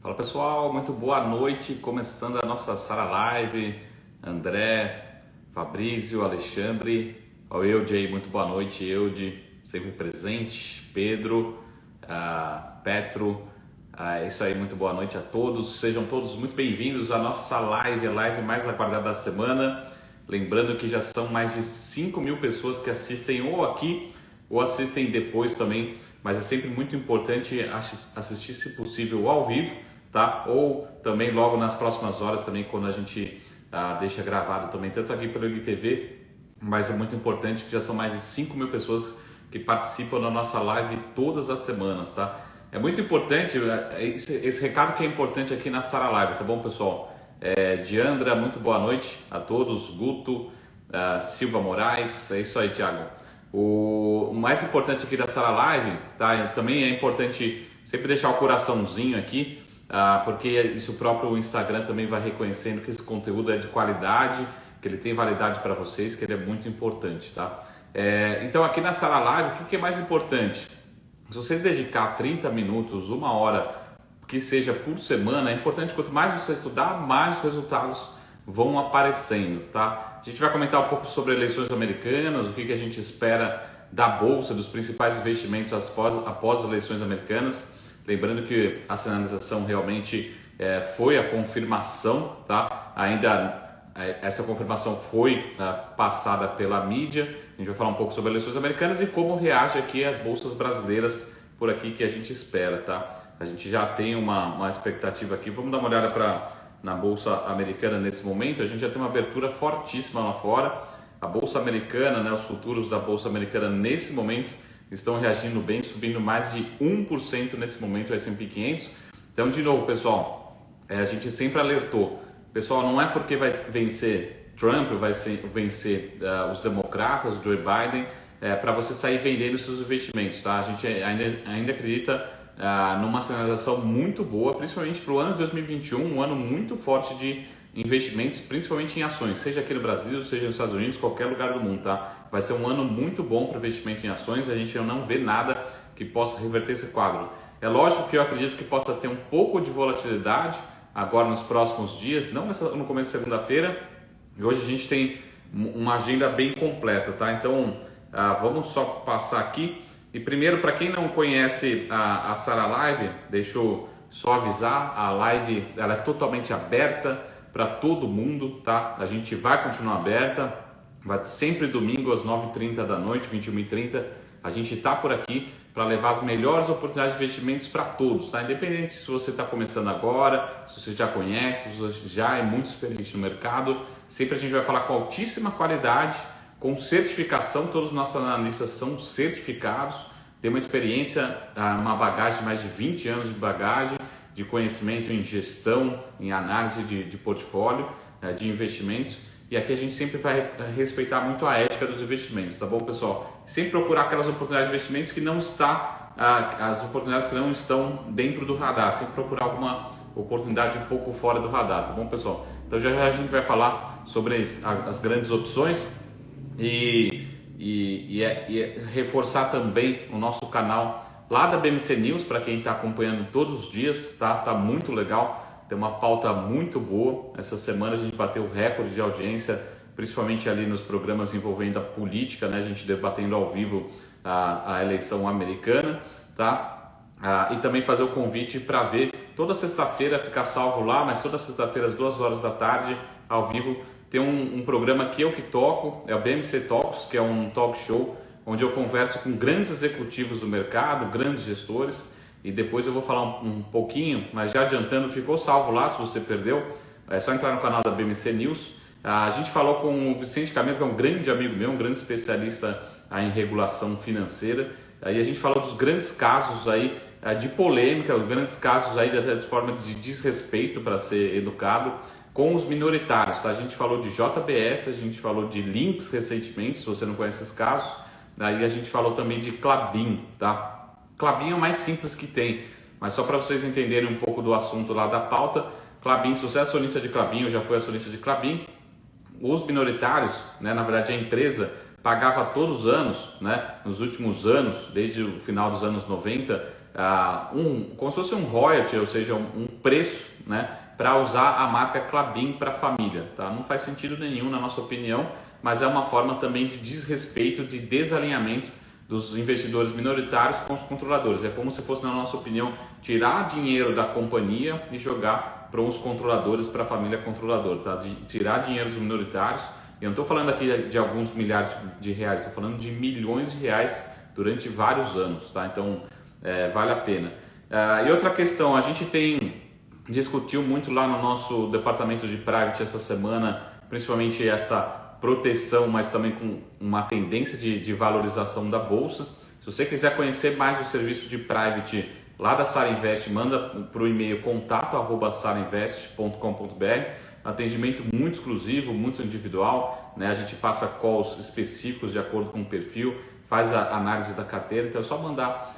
Fala pessoal, muito boa noite, começando a nossa sala live, André, Fabrício, Alexandre, ao Eude aí, muito boa noite, Eude, sempre presente, Pedro, Petro, é isso aí, muito boa noite a todos, sejam todos muito bem-vindos à nossa live, a live mais aguardada da semana, lembrando que já são mais de 5.000 pessoas que assistem ou aqui, ou assistem depois também, mas é sempre muito importante assistir, se possível, ao vivo, tá? Ou também logo nas próximas horas também, quando a gente deixa gravado também, tanto aqui pelo IGTV, mas é muito importante que já são mais de 5.000 pessoas que participam da nossa live todas as semanas, tá? É muito importante, esse recado que é importante aqui na Sara Live, tá bom, pessoal? Diandra, muito boa noite a todos, Guto, Silva Moraes, é isso aí, Thiago. O mais importante aqui da Sara Live, tá? Também é importante sempre deixar o coraçãozinho aqui, porque isso o próprio Instagram também vai reconhecendo que esse conteúdo é de qualidade, que ele tem validade para vocês, que ele é muito importante, tá? Então aqui na Sara Live, o que é mais importante? Se você dedicar 30 minutos, uma hora, que seja por semana, é importante, quanto mais você estudar, mais os resultados vão aparecendo, tá? A gente vai comentar um pouco sobre eleições americanas, o que a gente espera da bolsa, dos principais investimentos após as eleições americanas. Lembrando que a sinalização realmente foi a confirmação, tá? Essa confirmação foi passada pela mídia. A gente vai falar um pouco sobre eleições americanas e como reage aqui as bolsas brasileiras por aqui que a gente espera, tá? A gente já tem uma expectativa aqui. Vamos dar uma olhada na bolsa americana nesse momento. A gente já tem uma abertura fortíssima lá fora. A bolsa americana, né, os futuros da bolsa americana nesse momento estão reagindo bem, subindo mais de 1% nesse momento o S&P 500. Então, de novo, pessoal, a gente sempre alertou. Pessoal, não é porque vai vencer Trump, vai vencer os democratas, Joe Biden, para você sair vendendo seus investimentos, tá? A gente ainda acredita numa sinalização muito boa, principalmente para o ano de 2021, um ano muito forte de investimentos, principalmente em ações, seja aqui no Brasil, seja nos Estados Unidos, qualquer lugar do mundo, tá? Vai ser um ano muito bom para investimento em ações, a gente não vê nada que possa reverter esse quadro. É lógico que eu acredito que possa ter um pouco de volatilidade agora nos próximos dias, não no começo de segunda-feira, e hoje a gente tem uma agenda bem completa, tá? Então, vamos só passar aqui. E primeiro, para quem não conhece a Sara Live, deixa eu só avisar, a live ela é totalmente aberta para todo mundo, tá? A gente vai continuar aberta, vai sempre domingo às 9h30 da noite, 21h30, a gente está por aqui para levar as melhores oportunidades de investimentos para todos, tá? Independente se você está começando agora, se você já conhece, se você já é muito experiente no mercado, sempre a gente vai falar com altíssima qualidade, com certificação, todos os nossos analistas são certificados, tem uma experiência, uma bagagem de mais de 20 anos de bagagem, de conhecimento em gestão, em análise de portfólio, de investimentos, e aqui a gente sempre vai respeitar muito a ética dos investimentos, tá bom, pessoal? Sempre procurar aquelas oportunidades de investimentos que não as oportunidades que não estão dentro do radar, sempre procurar alguma oportunidade um pouco fora do radar, tá bom, pessoal? Então já a gente vai falar sobre as grandes opções e reforçar também o nosso canal lá da BMC News, para quem está acompanhando todos os dias, tá muito legal, tem uma pauta muito boa. Essa semana a gente bateu o recorde de audiência, principalmente ali nos programas envolvendo a política, né? A gente debatendo ao vivo a eleição americana, tá? E também fazer o convite para ver toda sexta-feira, ficar salvo lá, mas toda sexta-feira às 2h da tarde, ao vivo, tem um programa que eu que toco, é o BMC Talks, que é um talk show onde eu converso com grandes executivos do mercado, grandes gestores, e depois eu vou falar um pouquinho, mas já adiantando, ficou salvo lá se você perdeu, é só entrar no canal da BMC News. A gente falou com o Vicente Camilo, que é um grande amigo meu, um grande especialista em regulação financeira, e a gente falou dos grandes casos aí de polêmica, os grandes casos aí de forma de desrespeito, para ser educado, com os minoritários, tá? A gente falou de JBS, a gente falou de Lynx recentemente, se você não conhece esses casos, aí a gente falou também de Klabin, tá? Klabin é o mais simples que tem, mas só para vocês entenderem um pouco do assunto lá da pauta, Klabin, se você é acionista de Klabin ou já foi acionista de Klabin, os minoritários, né, na verdade a empresa pagava todos os anos, né, nos últimos anos, desde o final dos anos 90, como se fosse um royalty, ou seja, um preço, né, para usar a marca Klabin para a família. Tá? Não faz sentido nenhum na nossa opinião, mas é uma forma também de desrespeito, de desalinhamento dos investidores minoritários com os controladores. É como se fosse, na nossa opinião, tirar dinheiro da companhia e jogar para os controladores, para a família controladora. Tá? De tirar dinheiro dos minoritários. Eu não estou falando aqui de alguns milhares de reais, estou falando de milhões de reais durante vários anos. Tá? Então, vale a pena. E outra questão, a gente discutiu muito lá no nosso departamento de private essa semana, principalmente essa proteção, mas também com uma tendência de valorização da bolsa. Se você quiser conhecer mais o serviço de private lá da Sara Invest, manda para o e-mail contato@sarainvest.com.br. Atendimento muito exclusivo, muito individual, né? A gente passa calls específicos de acordo com o perfil, faz a análise da carteira, então é só mandar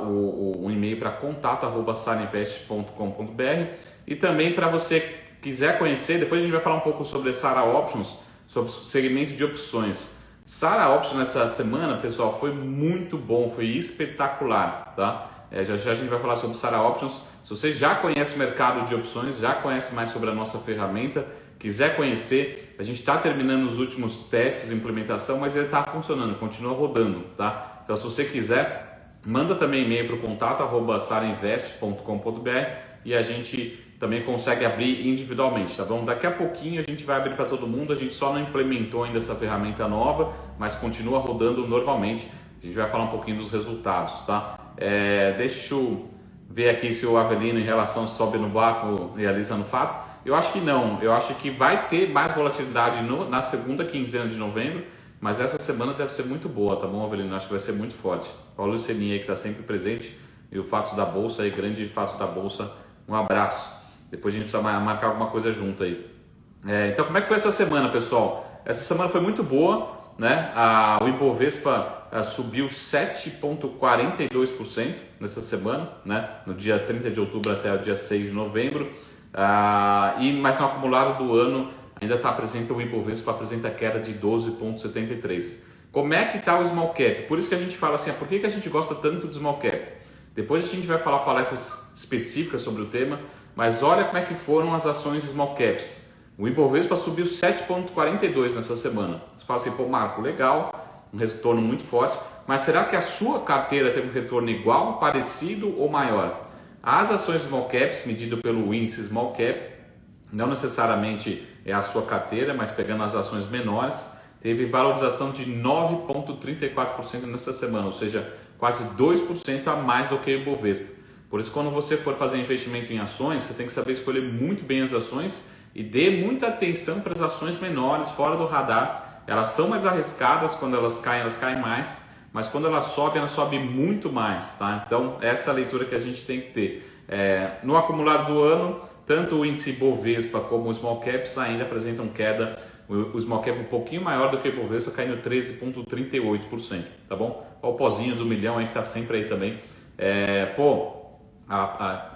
um e-mail para contato@sarainvest.com.br. E também, para você quiser conhecer, depois a gente vai falar um pouco sobre Sara Options, sobre o segmento de opções. Sara Options nessa semana, pessoal, foi muito bom, foi espetacular, tá? Já a gente vai falar sobre Sara Options. Se você já conhece o mercado de opções, já conhece mais sobre a nossa ferramenta, quiser conhecer, a gente está terminando os últimos testes de implementação, mas ele está funcionando, continua rodando, tá? Então, se você quiser, manda também e-mail para o contato@sarainvest.com.br e a gente também consegue abrir individualmente, tá bom? Daqui a pouquinho a gente vai abrir para todo mundo, a gente só não implementou ainda essa ferramenta nova, mas continua rodando normalmente. A gente vai falar um pouquinho dos resultados, tá? Deixa eu ver aqui se o Avelino em relação sobe no bato realiza no fato. Eu acho que não, eu acho que vai ter mais volatilidade na segunda quinzena de novembro, mas essa semana deve ser muito boa, tá bom, Avelino? Eu acho que vai ser muito forte. O Lucianinha aí que está sempre presente e o Fatos da Bolsa aí, grande Fatos da Bolsa, um abraço. Depois a gente precisa marcar alguma coisa junto aí. Então, como é que foi essa semana, pessoal? Essa semana foi muito boa, né? O Ibovespa subiu 7,42% nessa semana, né? No dia 30 de outubro até o dia 6 de novembro. Mas no acumulado do ano ainda o Ibovespa apresenta queda de 12,73%. Como é que está o Small Cap? Por isso que a gente fala assim, por que a gente gosta tanto do Small Cap? Depois a gente vai falar palestras específicas sobre o tema, mas olha como é que foram as ações Small Caps. O Ibovespa subiu 7,42% nessa semana. Você fala assim, pô, Marco, legal, um retorno muito forte, mas será que a sua carteira teve um retorno igual, parecido ou maior? As ações Small Caps, medidas pelo índice Small Cap, não necessariamente é a sua carteira, mas pegando as ações menores, teve valorização de 9,34% nessa semana, ou seja, quase 2% a mais do que o Ibovespa. Por isso, quando você for fazer investimento em ações, você tem que saber escolher muito bem as ações e dê muita atenção para as ações menores, fora do radar. Elas são mais arriscadas, quando elas caem mais, mas quando elas sobem muito mais, tá? Então, essa é a leitura que a gente tem que ter. No acumulado do ano, tanto o índice Bovespa como o Small Caps ainda apresentam queda. O Small Cap um pouquinho maior do que o Bovespa, caindo 13,38%, tá bom? Olha o pozinho do milhão aí que está sempre aí também.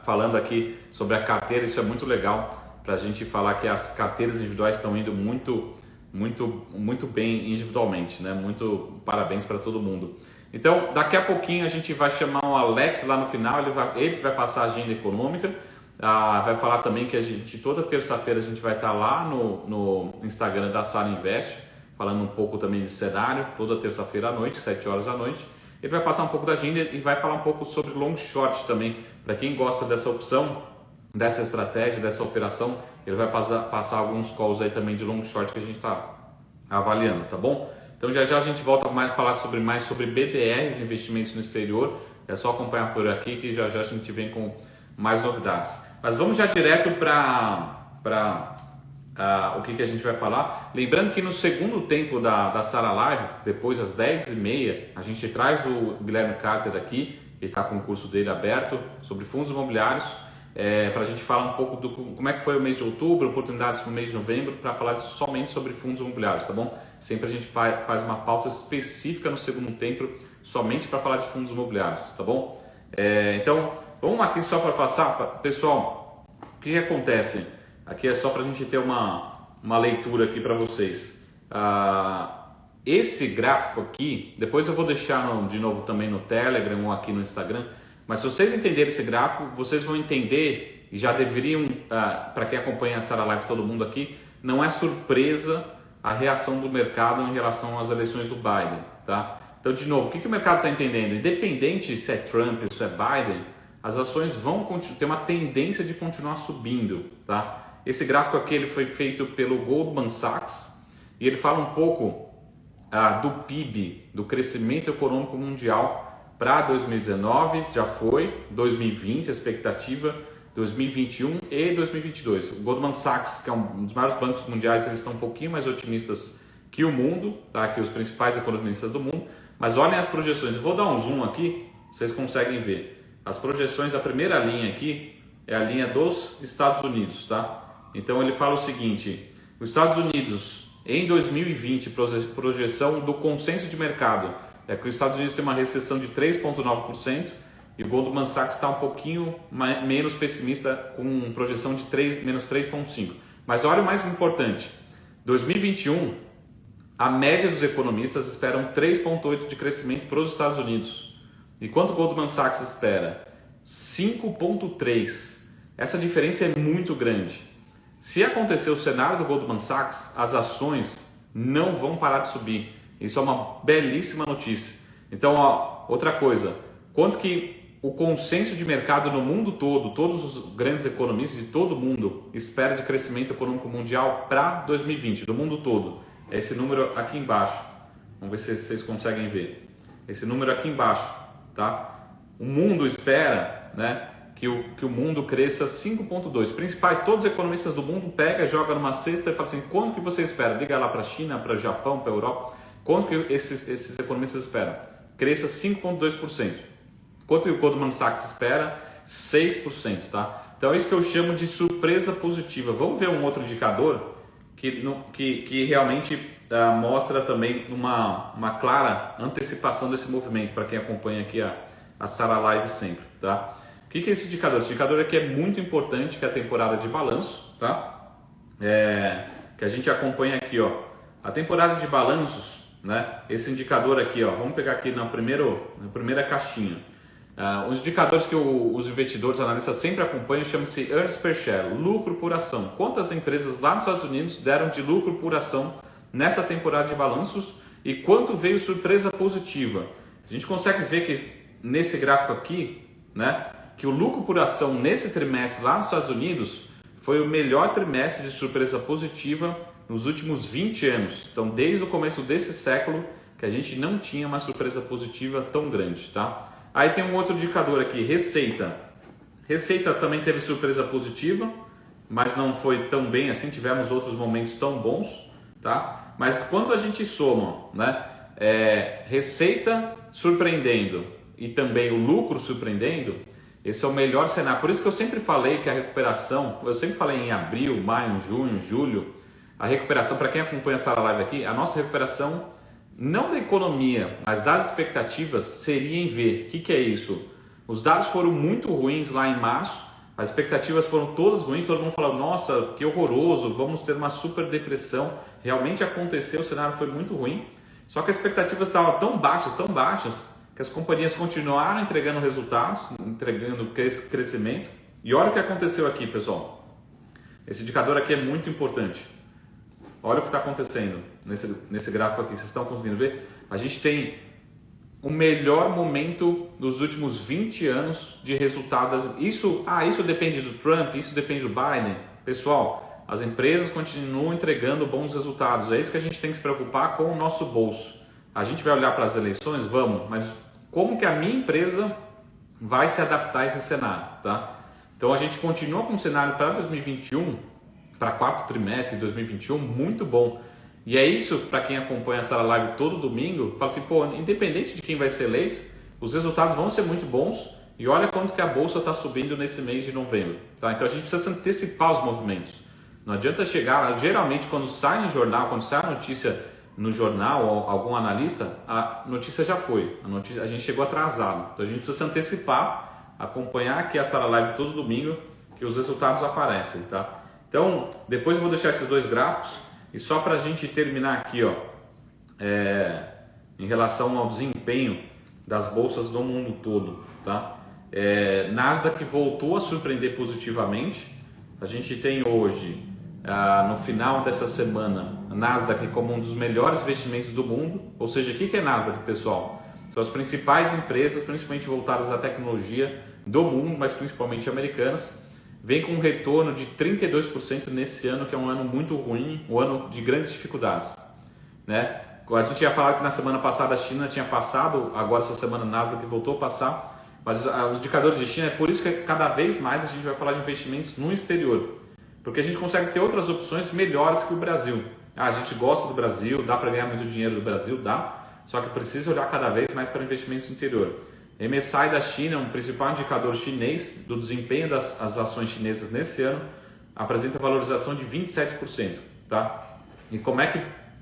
Falando aqui sobre a carteira, isso é muito legal para a gente falar que as carteiras individuais estão indo muito bem individualmente, né? Muito parabéns para todo mundo. Então, daqui a pouquinho a gente vai chamar o Alex lá no final, ele que vai passar a agenda econômica, vai falar também que toda terça-feira a gente vai estar lá no Instagram da Sara Invest, falando um pouco também de cenário, toda terça-feira à noite, 7 horas da noite. Ele vai passar um pouco da agenda e vai falar um pouco sobre long short também. Para quem gosta dessa opção, dessa estratégia, dessa operação, ele vai passar alguns calls aí também de long short que a gente está avaliando, tá bom? Então já a gente volta a falar mais sobre BDRs, investimentos no exterior. É só acompanhar por aqui que já a gente vem com mais novidades. Mas vamos já direto para o que a gente vai falar. Lembrando que no segundo tempo da Sara Live, depois às 10h30, a gente traz o Guilherme Carter aqui, ele está com o curso dele aberto sobre fundos imobiliários, para a gente falar um pouco do como é que foi o mês de outubro, oportunidades para o mês de novembro, para falar somente sobre fundos imobiliários, tá bom? Sempre a gente faz uma pauta específica no segundo tempo, somente para falar de fundos imobiliários, tá bom? Então, vamos aqui só para passar, pessoal, o que acontece? Aqui é só para a gente ter uma leitura aqui para vocês. Esse gráfico aqui, depois eu vou deixar de novo também no Telegram ou aqui no Instagram, Mas se vocês entenderem esse gráfico, vocês vão entender, e já deveriam, para quem acompanha a Sara Live, todo mundo aqui, não é surpresa a reação do mercado em relação às eleições do Biden, tá? Então, de novo, o que o mercado está entendendo? Independente se é Trump ou se é Biden, as ações vão ter uma tendência de continuar subindo, tá? Esse gráfico aqui ele foi feito pelo Goldman Sachs e ele fala um pouco do PIB, do crescimento econômico mundial para 2019, já foi, 2020, a expectativa, 2021 e 2022. O Goldman Sachs, que é um dos maiores bancos mundiais, eles estão um pouquinho mais otimistas que o mundo, tá? Que os principais economistas do mundo, mas olhem as projeções. Eu vou dar um zoom aqui, vocês conseguem ver. As projeções, a primeira linha aqui é a linha dos Estados Unidos, tá? Então ele fala o seguinte, os Estados Unidos em 2020, projeção do consenso de mercado, é que os Estados Unidos tem uma recessão de 3,9%, e o Goldman Sachs está um pouquinho menos pessimista, com projeção de menos 3,5%. Mas olha o mais importante, 2021, a média dos economistas esperam 3,8% de crescimento para os Estados Unidos. E quanto o Goldman Sachs espera? 5,3%. Essa diferença é muito grande. Se acontecer o cenário do Goldman Sachs, as ações não vão parar de subir. Isso é uma belíssima notícia. Então, outra coisa, quanto que o consenso de mercado no mundo todo, todos os grandes economistas de todo mundo espera de crescimento econômico mundial para 2020, do mundo todo. É esse número aqui embaixo. Vamos ver se vocês conseguem ver. Esse número aqui embaixo, tá? O mundo espera, né, que o mundo cresça 5,2%. Principais, todos os economistas do mundo pega, joga numa cesta e fala assim, quanto que você espera? Liga lá para a China, para o Japão, para a Europa. Quanto que esses economistas esperam? Cresça 5,2%. Quanto que o Goldman Sachs espera? 6%, tá? Então é isso que eu chamo de surpresa positiva. Vamos ver um outro indicador que realmente mostra também uma clara antecipação desse movimento, para quem acompanha aqui a Sara Live sempre, tá? O que é esse indicador? Esse indicador aqui é muito importante, que é a temporada de balanço, tá? Que a gente acompanha aqui, ó. A temporada de balanços, né? Esse indicador aqui, ó. Vamos pegar aqui na primeira caixinha. Os indicadores que os investidores, analistas sempre acompanham, chama-se Earnings Per Share, lucro por ação. Quantas empresas lá nos Estados Unidos deram de lucro por ação nessa temporada de balanços e quanto veio surpresa positiva? A gente consegue ver que nesse gráfico aqui, né, que o lucro por ação nesse trimestre lá nos Estados Unidos foi o melhor trimestre de surpresa positiva nos últimos 20 anos. Então, desde o começo desse século que a gente não tinha uma surpresa positiva tão grande, tá? Aí tem um outro indicador aqui, receita. Receita também teve surpresa positiva, mas não foi tão bem assim, tivemos outros momentos tão bons, tá? Mas quando a gente soma, né, receita surpreendendo e também o lucro surpreendendo, esse é o melhor cenário. Por isso que eu sempre falei que a recuperação, eu sempre falei em abril, maio, junho, julho, a recuperação, para quem acompanha essa live aqui, a nossa recuperação não da economia, mas das expectativas, seria em V. O que é isso? Os dados foram muito ruins lá em março, as expectativas foram todas ruins, todo mundo falou, nossa, que horroroso, vamos ter uma super depressão. Realmente aconteceu, o cenário foi muito ruim, só que as expectativas estavam tão baixas, que as companhias continuaram entregando resultados, entregando crescimento. E olha o que aconteceu aqui, pessoal. Esse indicador aqui é muito importante. Olha o que está acontecendo nesse gráfico aqui, vocês estão conseguindo ver? A gente tem o melhor momento dos últimos 20 anos de resultados. Isso depende do Trump, isso depende do Biden. Pessoal, as empresas continuam entregando bons resultados. É isso que a gente tem que se preocupar com o nosso bolso. A gente vai olhar para as eleições? Vamos, mas como que a minha empresa vai se adaptar a esse cenário, tá? Então a gente continua com um cenário para 2021, para quarto trimestre de 2021, muito bom. E é isso, para quem acompanha essa live todo domingo, fala assim, pô, independente de quem vai ser eleito, os resultados vão ser muito bons e olha quanto que a bolsa está subindo nesse mês de novembro, tá? Então a gente precisa antecipar os movimentos. Não adianta chegar, geralmente quando sai no jornal, quando sai a notícia no jornal ou algum analista, a notícia já foi, a gente chegou atrasado. Então a gente precisa se antecipar, acompanhar aqui essa live todo domingo, que os resultados aparecem, tá? Então, depois eu vou deixar esses dois gráficos e só para a gente terminar aqui, ó, em relação ao desempenho das bolsas do mundo todo, tá? Nasdaq voltou a surpreender positivamente. A gente tem hoje, no final dessa semana, a Nasdaq como um dos melhores investimentos do mundo. Ou seja, o que é Nasdaq, pessoal? São as principais empresas, principalmente voltadas à tecnologia do mundo, mas principalmente americanas. Vem com um retorno de 32% nesse ano, que é um ano muito ruim, um ano de grandes dificuldades, né? A gente ia falar que na semana passada a China tinha passado, agora essa semana a Nasdaq voltou a passar, mas os indicadores de China, é por isso que cada vez mais a gente vai falar de investimentos no exterior, porque a gente consegue ter outras opções melhores que o Brasil. A gente gosta do Brasil, dá para ganhar muito dinheiro do Brasil, dá, só que precisa olhar cada vez mais para investimentos no interior. MSCI da China, um principal indicador chinês do desempenho das ações chinesas nesse ano, apresenta valorização de 27%, tá? E como é que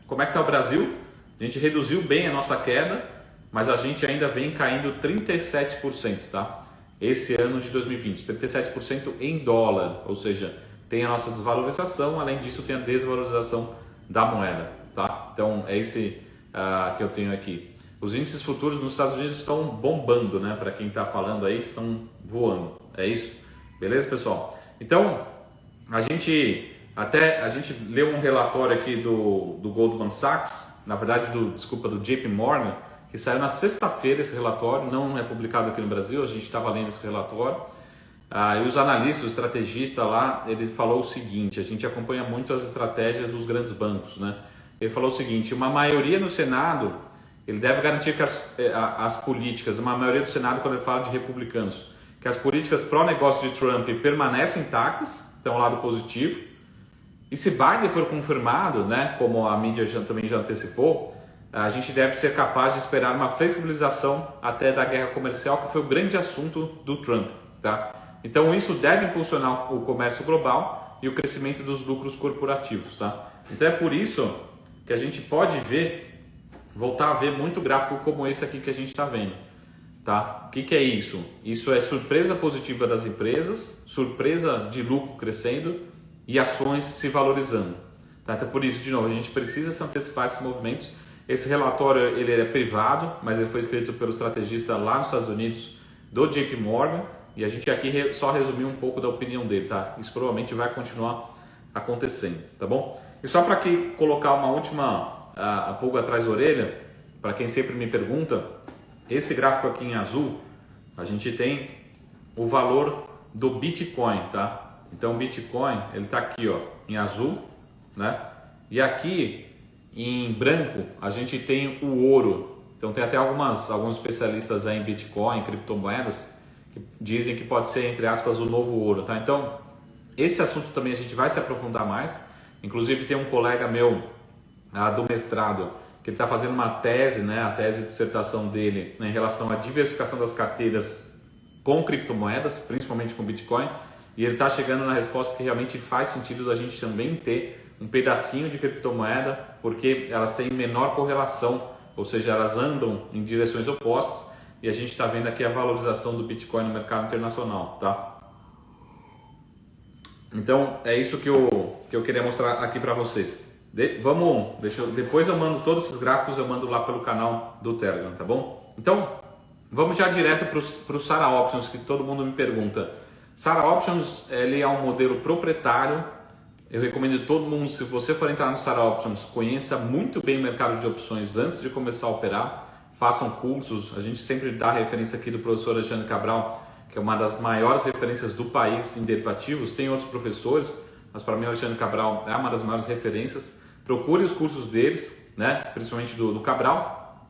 está o Brasil? A gente reduziu bem a nossa queda, mas a gente ainda vem caindo 37%, tá? Esse ano de 2020, 37% em dólar, ou seja, tem a nossa desvalorização, além disso tem a desvalorização da moeda, tá? Então é esse que eu tenho aqui. Os índices futuros nos Estados Unidos estão bombando, né? Para quem está falando aí, estão voando. É isso? Beleza, pessoal? Então, a gente leu um relatório aqui do Goldman Sachs, na verdade do JP Morgan, que saiu na sexta-feira esse relatório, não é publicado aqui no Brasil, a gente estava lendo esse relatório. E os analistas, o estrategista lá, ele falou o seguinte, a gente acompanha muito as estratégias dos grandes bancos, né? Ele falou o seguinte, uma maioria no Senado, ele deve garantir que as políticas, uma maioria do Senado, quando ele fala de republicanos, que as políticas pró-negócio de Trump permanecem intactas, então lado positivo. E se Biden for confirmado, né, como a mídia também já antecipou, a gente deve ser capaz de esperar uma flexibilização até da guerra comercial, que foi o grande assunto do Trump, tá? Então isso deve impulsionar o comércio global e o crescimento dos lucros corporativos, tá? Então é por isso que a gente pode voltar a ver muito gráfico como esse aqui que a gente está vendo, tá? O que é isso? Isso é surpresa positiva das empresas, surpresa de lucro crescendo e ações se valorizando, tá? Então por isso, de novo, a gente precisa se antecipar a esses movimentos. Esse relatório ele é privado, mas ele foi escrito pelo estrategista lá nos Estados Unidos do JP Morgan, e a gente aqui só resumiu um pouco da opinião dele, tá? Isso provavelmente vai continuar acontecendo, tá bom? E só para colocar uma última pulga atrás da orelha, para quem sempre me pergunta, esse gráfico aqui em azul, a gente tem o valor do Bitcoin, tá? Então o Bitcoin, ele está aqui, ó, em azul, né? E aqui em branco a gente tem o ouro. Então tem até alguns especialistas aí em Bitcoin, em criptomoedas, que dizem que pode ser, entre aspas, o novo ouro, tá? Então esse assunto também a gente vai se aprofundar mais. Inclusive tem um colega meu do mestrado que ele está fazendo uma tese, né? A tese de dissertação dele, né, em relação à diversificação das carteiras com criptomoedas, principalmente com Bitcoin. E ele está chegando na resposta que realmente faz sentido a gente também ter um pedacinho de criptomoeda, porque elas têm menor correlação, ou seja, elas andam em direções opostas, e a gente está vendo aqui a valorização do Bitcoin no mercado internacional, tá? Então é isso que eu queria mostrar aqui para vocês. Depois eu mando todos esses gráficos, eu mando lá pelo canal do Telegram, tá bom? Então vamos já direto para o Sarah Options, que todo mundo me pergunta. Sarah Options, ele é um modelo proprietário. Eu recomendo todo mundo, se você for entrar no Sarah Options, conheça muito bem o mercado de opções antes de começar a operar. Façam cursos, a gente sempre dá a referência aqui do professor Alexandre Cabral, que é uma das maiores referências do país em derivativos. Tem outros professores, mas para mim o Alexandre Cabral é uma das maiores referências. Procure os cursos deles, né? Principalmente do Cabral.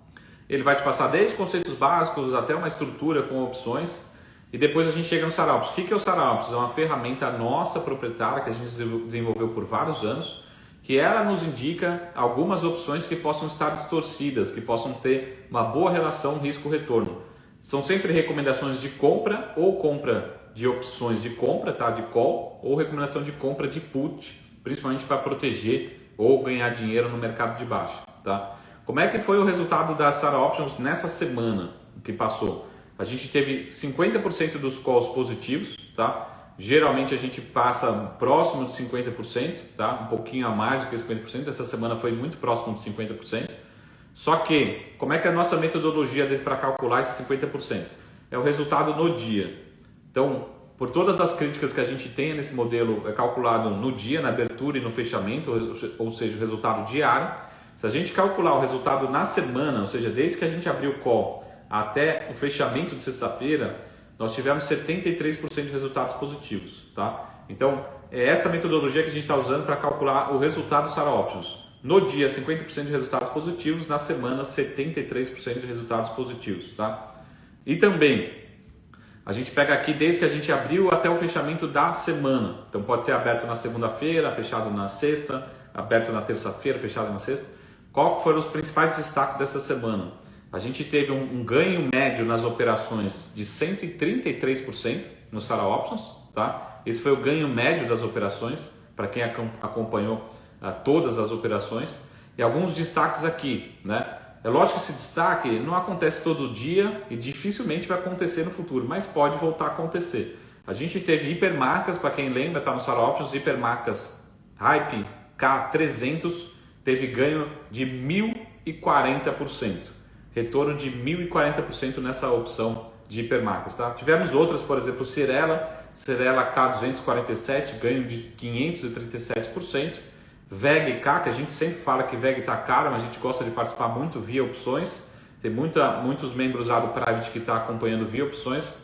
Ele vai te passar desde conceitos básicos até uma estrutura com opções. E depois a gente chega no Sarah Options. O que é o Sarah Options? É uma ferramenta nossa proprietária que a gente desenvolveu por vários anos, que ela nos indica algumas opções que possam estar distorcidas, que possam ter uma boa relação risco-retorno. São sempre recomendações de compra ou compra de opções de compra, tá? De call, ou recomendação de compra de put, principalmente para proteger ou ganhar dinheiro no mercado de baixa, tá? Como é que foi o resultado da Sarah Options nessa semana que passou? A gente teve 50% dos calls positivos, tá? Geralmente a gente passa próximo de 50%, tá? Um pouquinho a mais do que 50%. Essa semana foi muito próximo de 50%. Só que, como é que é a nossa metodologia para calcular esses 50%? é o resultado no dia. Então, por todas as críticas que a gente tem nesse modelo, é calculado no dia, na abertura e no fechamento, ou seja, o resultado diário. Se a gente calcular o resultado na semana, ou seja, desde que a gente abriu o call até o fechamento de sexta-feira, nós tivemos 73% de resultados positivos, tá? Então, é essa metodologia que a gente está usando para calcular o resultado do Sara Options. No dia, 50% de resultados positivos, na semana, 73% de resultados positivos, tá? E também, a gente pega aqui desde que a gente abriu até o fechamento da semana. Então, pode ser aberto na segunda-feira, fechado na sexta, aberto na terça-feira, fechado na sexta. Qual foram os principais destaques dessa semana? A gente teve um ganho médio nas operações de 133% no Sara Options, tá? Esse foi o ganho médio das operações, para quem acompanhou todas as operações. E alguns destaques aqui, né? É lógico que esse destaque não acontece todo dia e dificilmente vai acontecer no futuro, mas pode voltar a acontecer. A gente teve hipermarcas, para quem lembra, está no Sara Options, hipermarcas Hype K300, teve ganho de 1.040%. Retorno de 1.040% nessa opção de hipermarcas, tá? Tivemos outras, por exemplo, Cyrela K247, ganho de 537%. VEG K, que a gente sempre fala que VEG está caro, mas a gente gosta de participar muito via opções. Tem muitos membros lá do Private que está acompanhando via opções.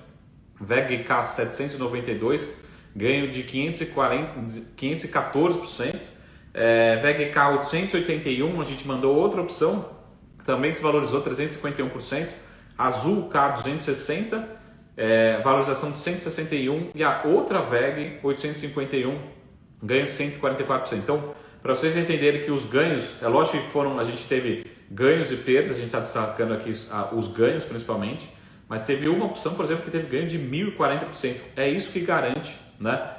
VEG K 792, ganho de 514%. VEG K 881, a gente mandou outra opção, também se valorizou 351%. Azul K 260, valorização de 161%. E a outra VEG 851, ganho de 144%. Então, para vocês entenderem que os ganhos, é lógico que a gente teve ganhos e perdas, a gente está destacando aqui os ganhos principalmente, mas teve uma opção, por exemplo, que teve ganho de 1.040%. É isso que garante, né,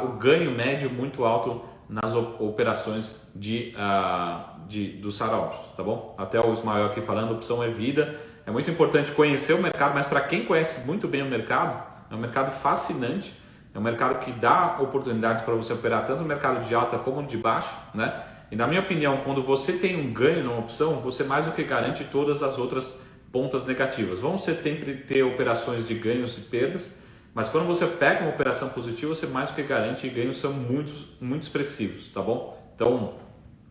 o ganho médio muito alto nas operações do Sara Options, tá bom? Até o Ismael aqui falando, opção é vida. É muito importante conhecer o mercado, mas para quem conhece muito bem o mercado, é um mercado fascinante. É um mercado que dá oportunidades para você operar tanto no mercado de alta como no de baixa, né? E na minha opinião, quando você tem um ganho numa opção, você mais do que garante todas as outras pontas negativas. Vão sempre ter operações de ganhos e perdas, mas quando você pega uma operação positiva, você mais do que garante e ganhos são muito expressivos, tá bom? Então,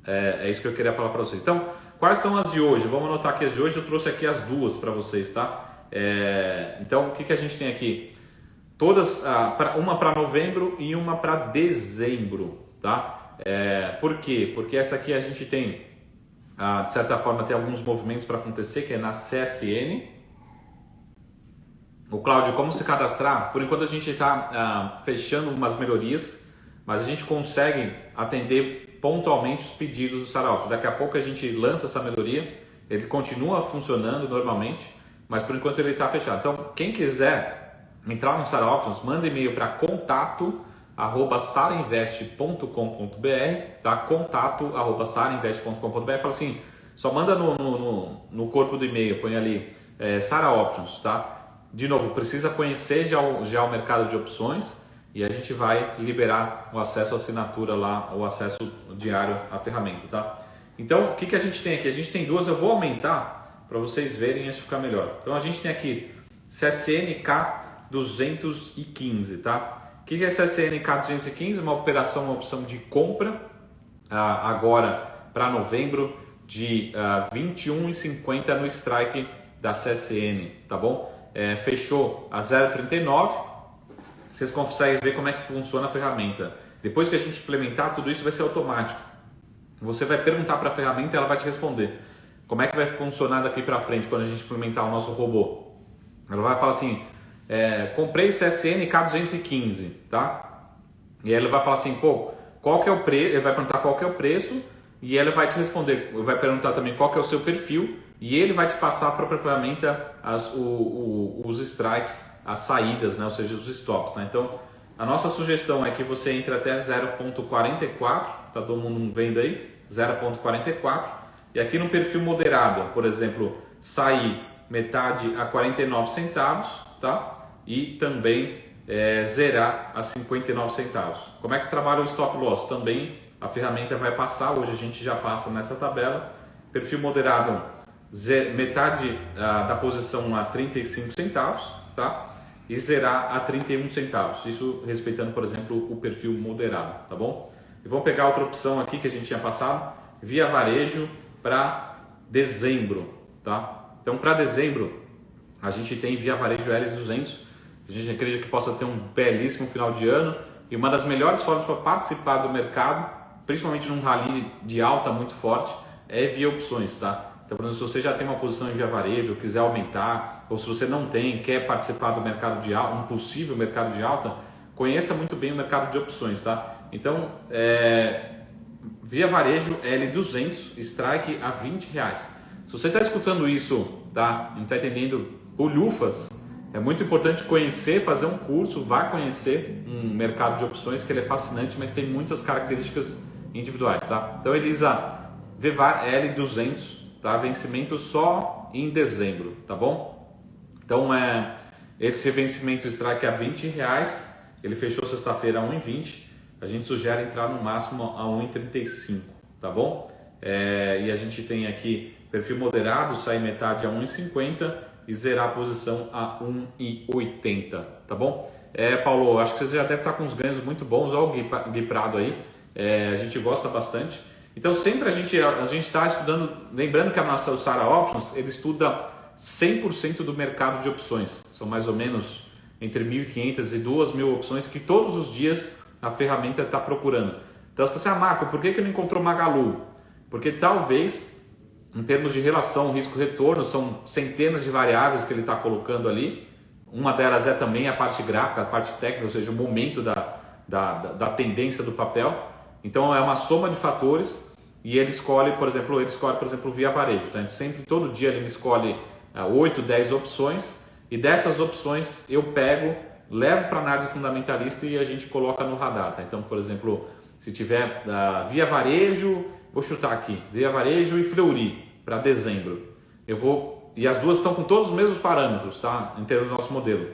é isso que eu queria falar para vocês. Então, quais são as de hoje? Vamos anotar aqui as de hoje, eu trouxe aqui as duas para vocês, tá? Então, o que a gente tem aqui? Todas, uma para novembro e uma para dezembro, tá? Por quê? Porque essa aqui a gente tem, de certa forma, tem alguns movimentos para acontecer, que é na CSN. O Cláudio, como se cadastrar? Por enquanto a gente está fechando umas melhorias, mas a gente consegue atender pontualmente os pedidos do Sara Options. Daqui a pouco a gente lança essa melhoria, ele continua funcionando normalmente, mas por enquanto ele está fechado. Então, quem quiser entrar no Sara Options, manda e-mail para contato@sarainvest.com.br, tá? contato@sarainvest.com.br. Fala assim, só manda no corpo do e-mail, põe ali Sara Options, tá? De novo, precisa conhecer já o mercado de opções e a gente vai liberar o acesso à assinatura lá, o acesso diário à ferramenta, tá? Então, o que a gente tem aqui? A gente tem duas, eu vou aumentar para vocês verem e acho que ficar melhor. Então, a gente tem aqui CSNK 215, tá? O que é CSNK 215? Uma operação, uma opção de compra agora para novembro de 21,50 no strike da CSN, tá bom? Fechou a 0,39. Vocês conseguem ver como é que funciona a ferramenta. Depois que a gente implementar, tudo isso vai ser automático. Você vai perguntar para a ferramenta e ela vai te responder. Como é que vai funcionar daqui para frente quando a gente implementar o nosso robô? Ela vai falar assim, comprei CSN K215, tá? E aí ele vai falar assim, pô, qual que é o preço? Ele vai perguntar qual que é o preço e ele vai te responder. Ele vai perguntar também qual que é o seu perfil e ele vai te passar para a ferramenta os strikes, as saídas, né? Ou seja, os stops, tá? Então, a nossa sugestão é que você entre até 0,44, tá todo mundo vendo aí? 0,44. E aqui no perfil moderado, por exemplo, sair metade a 49 centavos, tá? E também zerar a 59 centavos. Como é que trabalha o stop loss? Também a ferramenta vai passar, hoje a gente já passa nessa tabela. Perfil moderado, metade da posição a 35 centavos tá? E zerar a 31 centavos. Isso respeitando, por exemplo, o perfil moderado, tá bom? E vamos pegar outra opção aqui que a gente tinha passado, Via Varejo para dezembro, tá? Então, para dezembro, a gente tem Via Varejo L200. A gente acredita que possa ter um belíssimo final de ano e uma das melhores formas para participar do mercado, principalmente num rally de alta muito forte, é via opções, tá? Então, por exemplo, se você já tem uma posição em Via Varejo, ou quiser aumentar, ou se você não tem, quer participar do mercado de alta, um possível mercado de alta, conheça muito bem o mercado de opções, tá? Então, Via Varejo L200, strike a R$20. Se você está escutando isso, tá? Não está entendendo bolhufas, é muito importante conhecer, fazer um curso, vá conhecer um mercado de opções que ele é fascinante, mas tem muitas características individuais, tá? Então, Elisa, VVAR L200, tá? Vencimento só em dezembro, tá bom? Então, esse vencimento strike a R$20, ele fechou sexta-feira a 1,20, a gente sugere entrar no máximo a 1,35, tá bom? E a gente tem aqui perfil moderado, sai metade a 1,50 e zerar a posição a 1,80, tá bom? Paulo, acho que você já deve estar com uns ganhos muito bons, olha o Gui Prado aí, a gente gosta bastante. Então sempre a gente está estudando, lembrando que o Sara Options, ele estuda 100% do mercado de opções, são mais ou menos entre 1.500 e 2.000 opções que todos os dias a ferramenta está procurando. Então se você, Marco, por que não encontrou Magalu? Porque talvez, em termos de relação risco-retorno, são centenas de variáveis que ele está colocando ali. Uma delas é também a parte gráfica, a parte técnica, ou seja, o momento da tendência do papel. Então é uma soma de fatores e ele escolhe, por exemplo, Via Varejo. Tá? Sempre, todo dia ele me escolhe 8, 10 opções e dessas opções eu pego, levo para análise fundamentalista e a gente coloca no radar. Tá? Então, por exemplo, se tiver Via Varejo, vou chutar aqui, Via Varejo e Fleury para dezembro. E as duas estão com todos os mesmos parâmetros, tá? Em termos do nosso modelo.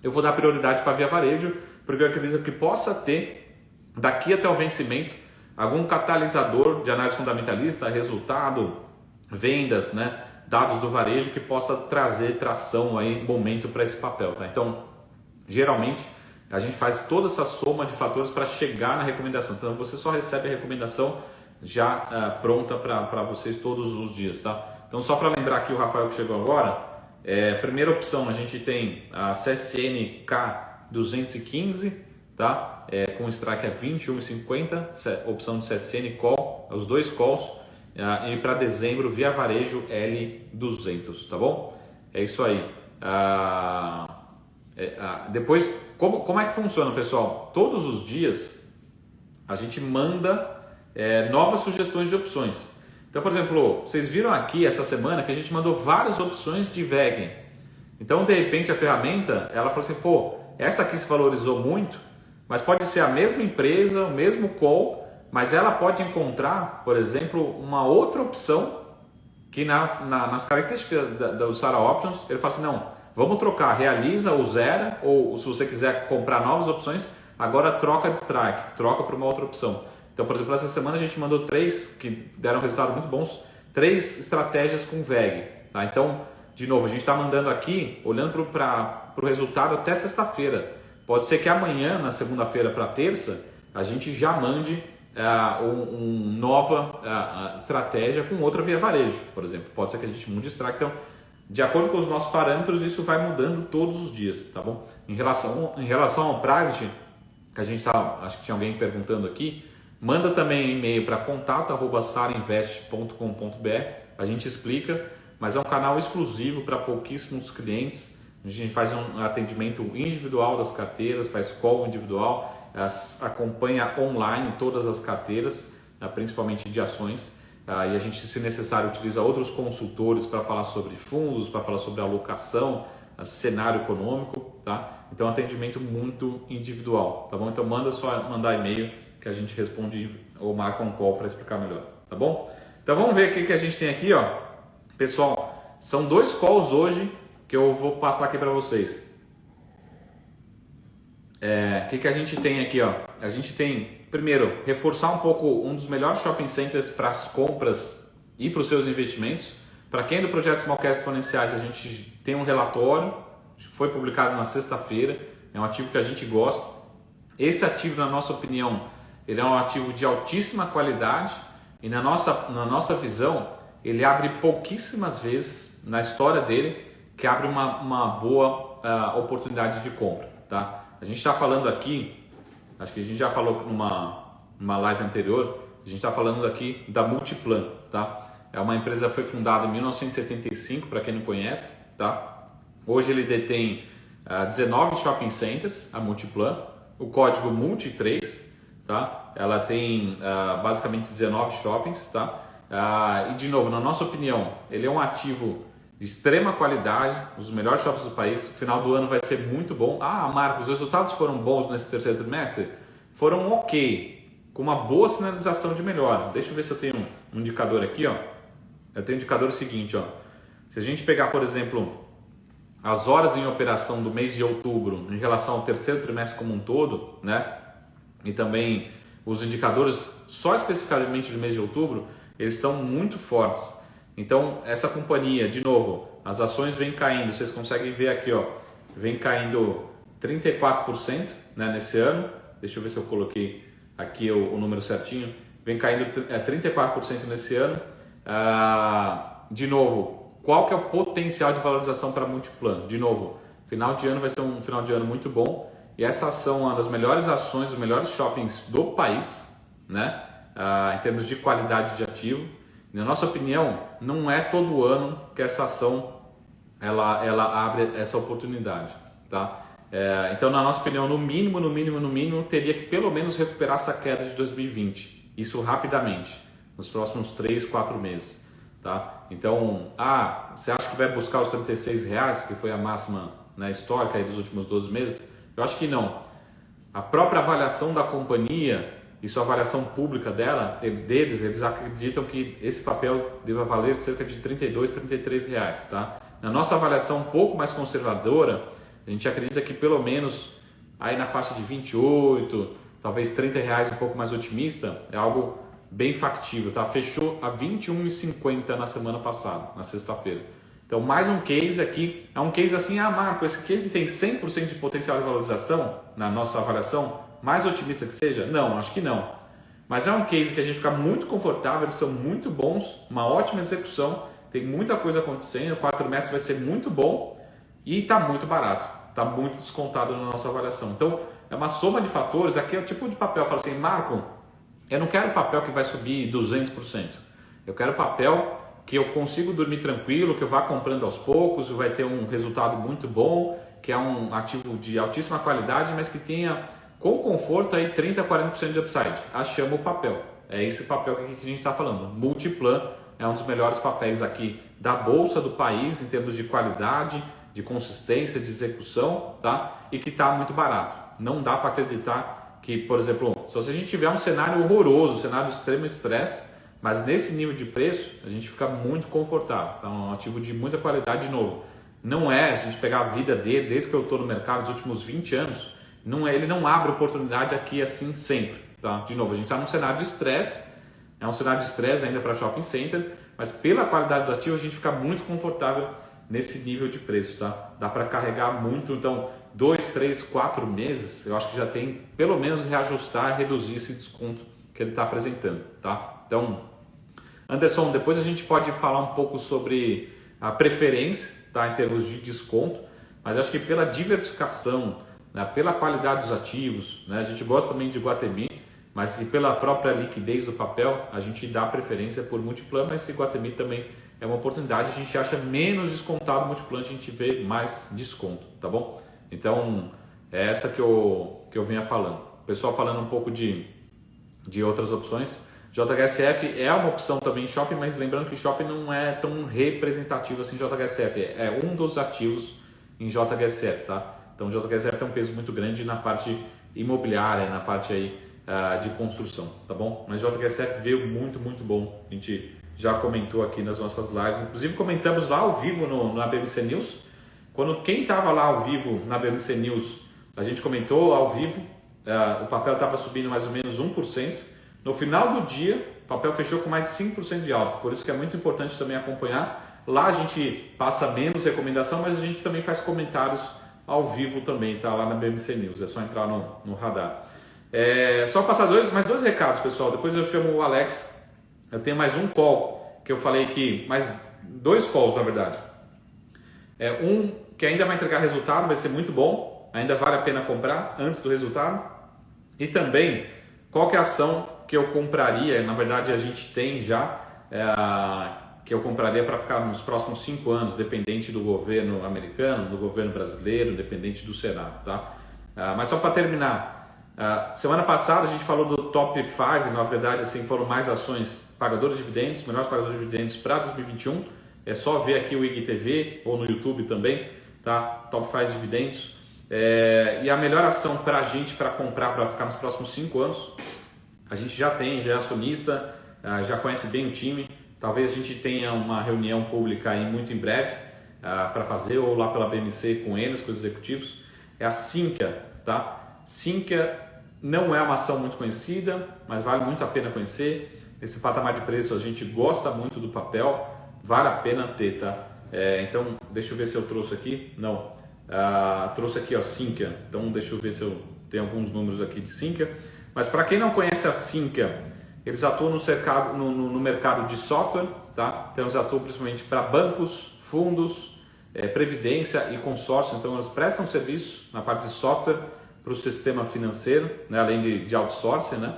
Eu vou dar prioridade para Via Varejo, porque eu acredito que possa ter, daqui até o vencimento, algum catalisador de análise fundamentalista, resultado, vendas, né? Dados do varejo que possa trazer tração aí, momento para esse papel, tá? Então, geralmente, a gente faz toda essa soma de fatores para chegar na recomendação. Então, você só recebe a recomendação já pronta para vocês todos os dias, tá? Então, só para lembrar aqui o Rafael que chegou agora, primeira opção, a gente tem a CSN K215, tá? Com strike a 21,50, opção de CSN Call, os dois calls, e para dezembro, Via Varejo L200, tá bom? É isso aí. Depois, como é que funciona, pessoal? Todos os dias a gente manda novas sugestões de opções. Então, por exemplo, vocês viram aqui essa semana que a gente mandou várias opções de VEG. Então, de repente, a ferramenta, ela falou assim, pô, essa aqui se valorizou muito, mas pode ser a mesma empresa, o mesmo call, mas ela pode encontrar, por exemplo, uma outra opção que nas características do Sara Options, ele fala assim, não, vamos trocar, realiza ou zera, ou se você quiser comprar novas opções, agora troca de strike, troca para uma outra opção. Então, por exemplo, essa semana a gente mandou 3 que deram resultados muito bons, 3 estratégias com VEG. Tá? Então, de novo, a gente está mandando aqui, olhando para o resultado até sexta-feira. Pode ser que amanhã, na segunda-feira para terça, a gente já mande nova estratégia com outra Via Varejo, por exemplo. Pode ser que a gente mude strike. Então, de acordo com os nossos parâmetros, isso vai mudando todos os dias, tá bom? Em relação ao Private, que a gente acho que tinha alguém perguntando aqui, manda também um e-mail para contato@sarainvest.com.br, a gente explica, mas é um canal exclusivo para pouquíssimos clientes. A gente faz um atendimento individual das carteiras, faz call individual, acompanha online todas as carteiras, principalmente de ações, e a gente, se necessário, utiliza outros consultores para falar sobre fundos, para falar sobre alocação, cenário econômico, tá? Então, atendimento muito individual, tá bom? Então, só mandar e-mail que a gente responde ou marca um call para explicar melhor, tá bom? Então, vamos ver o que a gente tem aqui, ó. Pessoal, são 2 calls hoje que eu vou passar aqui para vocês. O que a gente tem aqui, ó? A gente tem, primeiro, reforçar um pouco um dos melhores shopping centers para as compras e para os seus investimentos. Para quem é do projeto Small Cap Exponenciais, a gente tem um relatório foi publicado na sexta-feira, é um ativo que a gente gosta. Esse ativo, na nossa opinião, ele é um ativo de altíssima qualidade e na nossa visão, ele abre pouquíssimas vezes na história dele que abre uma boa oportunidade de compra, tá? A gente está falando aqui, acho que a gente já falou numa live anterior, a gente está falando aqui da Multiplan, tá? É uma empresa que foi fundada em 1975, para quem não conhece, tá? Hoje ele detém 19 shopping centers, a Multiplan, o código MULTI3, tá? Ela tem basicamente 19 shoppings, tá? E de novo, na nossa opinião, ele é um ativo de extrema qualidade, os melhores shoppings do país. O final do ano vai ser muito bom. Marcos, os resultados foram bons nesse terceiro trimestre? Foram ok, com uma boa sinalização de melhora. Deixa eu ver se eu tenho um indicador aqui, ó. Eu tenho um indicador seguinte, ó. Se a gente pegar, por exemplo, as horas em operação do mês de outubro em relação ao terceiro trimestre como um todo, né? E também os indicadores só especificamente do mês de outubro, eles são muito fortes. Então, essa companhia, de novo, as ações vêm caindo, vocês conseguem ver aqui, ó, vem caindo 34%, né, nesse ano. Deixa eu ver se eu coloquei aqui o número certinho. Vem caindo 34% nesse ano. De novo, qual que é o potencial de valorização para a Multiplan? De novo, final de ano vai ser um final de ano muito bom. E essa ação é uma das melhores ações, dos melhores shoppings do país, né, em termos de qualidade de ativo. Na nossa opinião, não é todo ano que essa ação ela abre essa oportunidade, tá? Então, na nossa opinião, no mínimo, teria que pelo menos recuperar essa queda de 2020. Isso rapidamente, nos próximos 3, 4 meses, tá? Então, você acha que vai buscar os R$36, que foi a máxima, né, histórica aí dos últimos 12 meses? Eu acho que não. A própria avaliação da companhia, isso a avaliação pública eles acreditam que esse papel deva valer cerca de R$32, R$33, tá? Na nossa avaliação um pouco mais conservadora, a gente acredita que pelo menos aí na faixa de 28, talvez R$30, um pouco mais otimista, é algo bem factível, tá? Fechou a 21,50 na semana passada, na sexta-feira. Então, mais um case aqui, é um case assim, Marco, esse case tem 100% de potencial de valorização na nossa avaliação, mais otimista que seja? Não, acho que não. Mas é um case que a gente fica muito confortável, eles são muito bons, uma ótima execução, tem muita coisa acontecendo, o quarto trimestre vai ser muito bom e está muito barato, está muito descontado na nossa avaliação. Então, é uma soma de fatores, aqui é o tipo de papel, fala assim, Marco, eu não quero papel que vai subir 200%, eu quero papel que eu consigo dormir tranquilo, que eu vá comprando aos poucos, vai ter um resultado muito bom, que é um ativo de altíssima qualidade, mas que tenha com conforto aí 30 a 40% de upside. Chama o papel. É esse papel que a gente está falando. Multiplan é um dos melhores papéis aqui da bolsa do país em termos de qualidade, de consistência, de execução, tá? E que está muito barato. Não dá para acreditar que, por exemplo, se a gente tiver um cenário horroroso, um cenário de extremo estresse, mas nesse nível de preço a gente fica muito confortável. Então, é um ativo de muita qualidade. De novo, não é, se a gente pegar a vida dele, desde que eu estou no mercado, nos últimos 20 anos, ele não abre oportunidade aqui assim sempre, tá? De novo, a gente está num cenário de estresse, é um cenário de estresse ainda para shopping center, mas pela qualidade do ativo a gente fica muito confortável nesse nível de preço, tá? Dá para carregar muito, então 2, 3, 4 meses, eu acho que já tem pelo menos reajustar, reduzir esse desconto que ele está apresentando, tá? Então, Anderson, depois a gente pode falar um pouco sobre a preferência, tá? Em termos de desconto, mas acho que pela diversificação, né, pela qualidade dos ativos, né, a gente gosta também de Iguatemi, mas pela própria liquidez do papel, a gente dá preferência por Multiplan, mas Iguatemi também é uma oportunidade, a gente acha menos descontado Multiplan, a gente vê mais desconto, tá bom? Então, é essa que eu venho falando. O pessoal falando um pouco de outras opções, JHSF é uma opção também em shopping, mas lembrando que shopping não é tão representativo assim JHSF, é um dos ativos em JHSF, tá? Então o JHSF tem um peso muito grande na parte imobiliária, na parte aí, de construção, tá bom? Mas o JHSF veio muito bom, a gente já comentou aqui nas nossas lives, inclusive comentamos lá ao vivo na BBC News, quem estava lá ao vivo na BBC News, a gente comentou ao vivo, o papel estava subindo mais ou menos 1%, no final do dia o papel fechou com mais de 5% de alta, por isso que é muito importante também acompanhar Lá a gente passa menos recomendação, mas a gente também faz comentários ao vivo também, tá? Lá na BMC News, é só entrar no radar. Só passar mais dois recados, pessoal, depois eu chamo o Alex. Eu tenho mais um call, que eu falei que, mais 2 calls na verdade. Um que ainda vai entregar resultado, vai ser muito bom, ainda vale a pena comprar antes do resultado. E também, qual que é a ação que eu compraria, na verdade a gente tem já, que eu compraria para ficar nos próximos 5 anos, dependente do governo americano, do governo brasileiro, dependente do Senado, tá? Mas só para terminar, semana passada a gente falou do top 5, na verdade assim, foram mais ações pagadoras de dividendos, melhores pagadores de dividendos para 2021, é só ver aqui o IGTV ou no YouTube também, tá? Top 5 dividendos, e a melhor ação para a gente para comprar para ficar nos próximos 5 anos, a gente já é acionista, já conhece bem o time, talvez a gente tenha uma reunião pública aí muito em breve para fazer, ou lá pela BMC com eles, com os executivos, é a Sinqia, tá? Sinqia não é uma ação muito conhecida, mas vale muito a pena conhecer. Esse patamar de preço a gente gosta muito do papel, vale a pena ter, tá? Então, deixa eu ver se eu trouxe aqui. Não, trouxe aqui, ó, Sinqia. Então, deixa eu ver se eu tenho alguns números aqui de Sinqia. Mas para quem não conhece a Sinqia, eles atuam no mercado de software, tá? Então, eles atuam principalmente para bancos, fundos, previdência e consórcio. Então, eles prestam serviço na parte de software para o sistema financeiro, né? Além de outsourcing, né?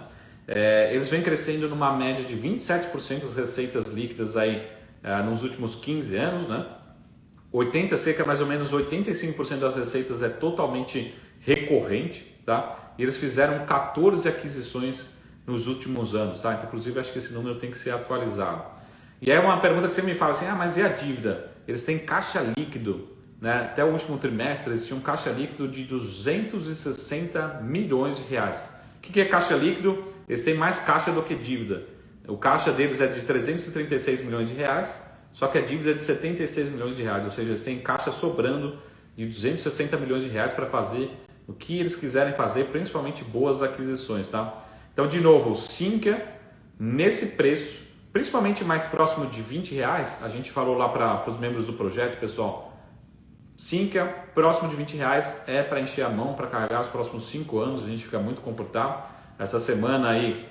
Eles vêm crescendo numa média de 27% das receitas líquidas aí, nos últimos 15 anos, né? Cerca mais ou menos 85% das receitas é totalmente recorrente, tá? E eles fizeram 14 aquisições nos últimos anos, tá? Inclusive acho que esse número tem que ser atualizado. E aí uma pergunta que você me fala assim, mas e a dívida? Eles têm caixa líquido, né? Até o último trimestre eles tinham caixa líquido de 260 milhões de reais. O que é caixa líquido? Eles têm mais caixa do que dívida. O caixa deles é de 336 milhões de reais, só que a dívida é de 76 milhões de reais, ou seja, eles têm caixa sobrando de 260 milhões de reais para fazer o que eles quiserem fazer, principalmente boas aquisições, tá? Então, de novo, o Sinqia, nesse preço, principalmente mais próximo de 20 reais, a gente falou lá para os membros do projeto, pessoal, Sinqia, próximo de 20 reais é para encher a mão, para carregar os próximos 5 anos, a gente fica muito confortável. Essa semana aí,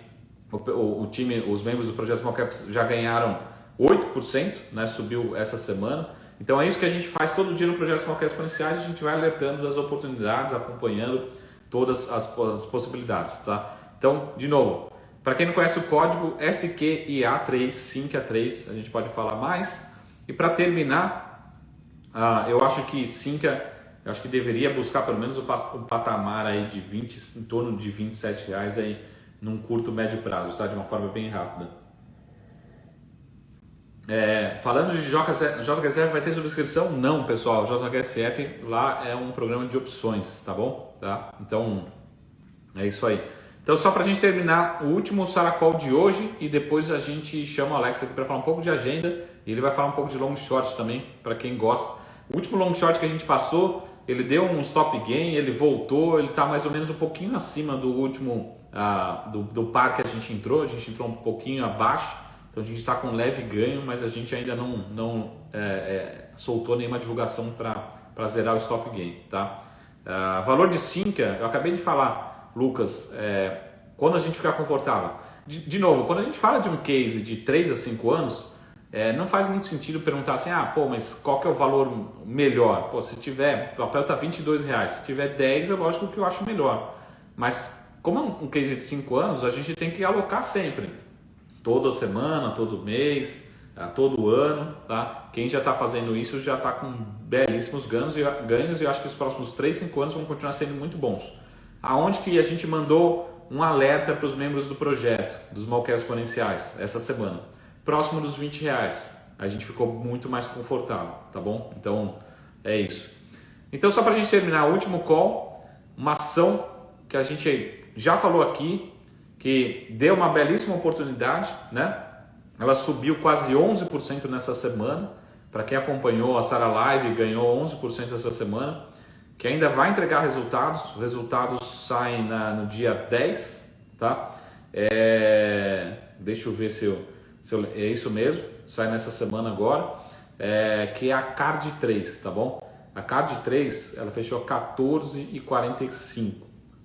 o time, os membros do projeto Small Caps já ganharam 8%, né? Subiu essa semana. Então é isso que a gente faz todo dia no projeto Small Caps Exponenciais, a gente vai alertando das oportunidades, acompanhando todas as possibilidades, tá? Então, de novo, para quem não conhece o código SQIA3, Sinqia3, a gente pode falar mais. E para terminar, eu acho que Sinqia, eu acho que deveria buscar pelo menos um patamar aí de 20, em torno de 27 reais aí num curto, médio prazo, tá? De uma forma bem rápida. Falando de JHSF, vai ter subscrição? Não, pessoal. JHSF lá é um programa de opções, tá bom? Tá? Então, é isso aí. Então, só para a gente terminar, o último Sara Call de hoje e depois a gente chama o Alex aqui para falar um pouco de agenda e ele vai falar um pouco de long short também, para quem gosta. O último long short que a gente passou, ele deu um stop gain, ele voltou, ele está mais ou menos um pouquinho acima do último, do par que a gente entrou um pouquinho abaixo, então a gente está com um leve ganho, mas a gente ainda não soltou nenhuma divulgação para zerar o stop gain, tá? Valor de Sinqia, eu acabei de falar, Lucas, quando a gente ficar confortável, de novo, quando a gente fala de um case de 3 a 5 anos, não faz muito sentido perguntar assim, mas qual que é o valor melhor? Pô, se tiver, o papel está R$22, se tiver 10 é lógico que eu acho melhor, mas como é um case de 5 anos, a gente tem que alocar sempre, toda semana, todo mês, todo ano, tá? Quem já está fazendo isso já está com belíssimos ganhos e eu acho que os próximos 3, 5 anos vão continuar sendo muito bons. Aonde que a gente mandou um alerta para os membros do projeto, dos Small Caps Exponenciais, essa semana? Próximo dos R$20. A gente ficou muito mais confortável, tá bom? Então, é isso. Então, só para a gente terminar, o último call, uma ação que a gente já falou aqui, que deu uma belíssima oportunidade, né? Ela subiu quase 11% nessa semana. Para quem acompanhou a Sara Live, ganhou 11% essa semana, que ainda vai entregar resultados. Os resultados saem no dia 10, tá? Deixa eu ver se é isso mesmo, sai nessa semana agora. que é a CARD 3, tá bom? A CARD 3, ela fechou 14,45.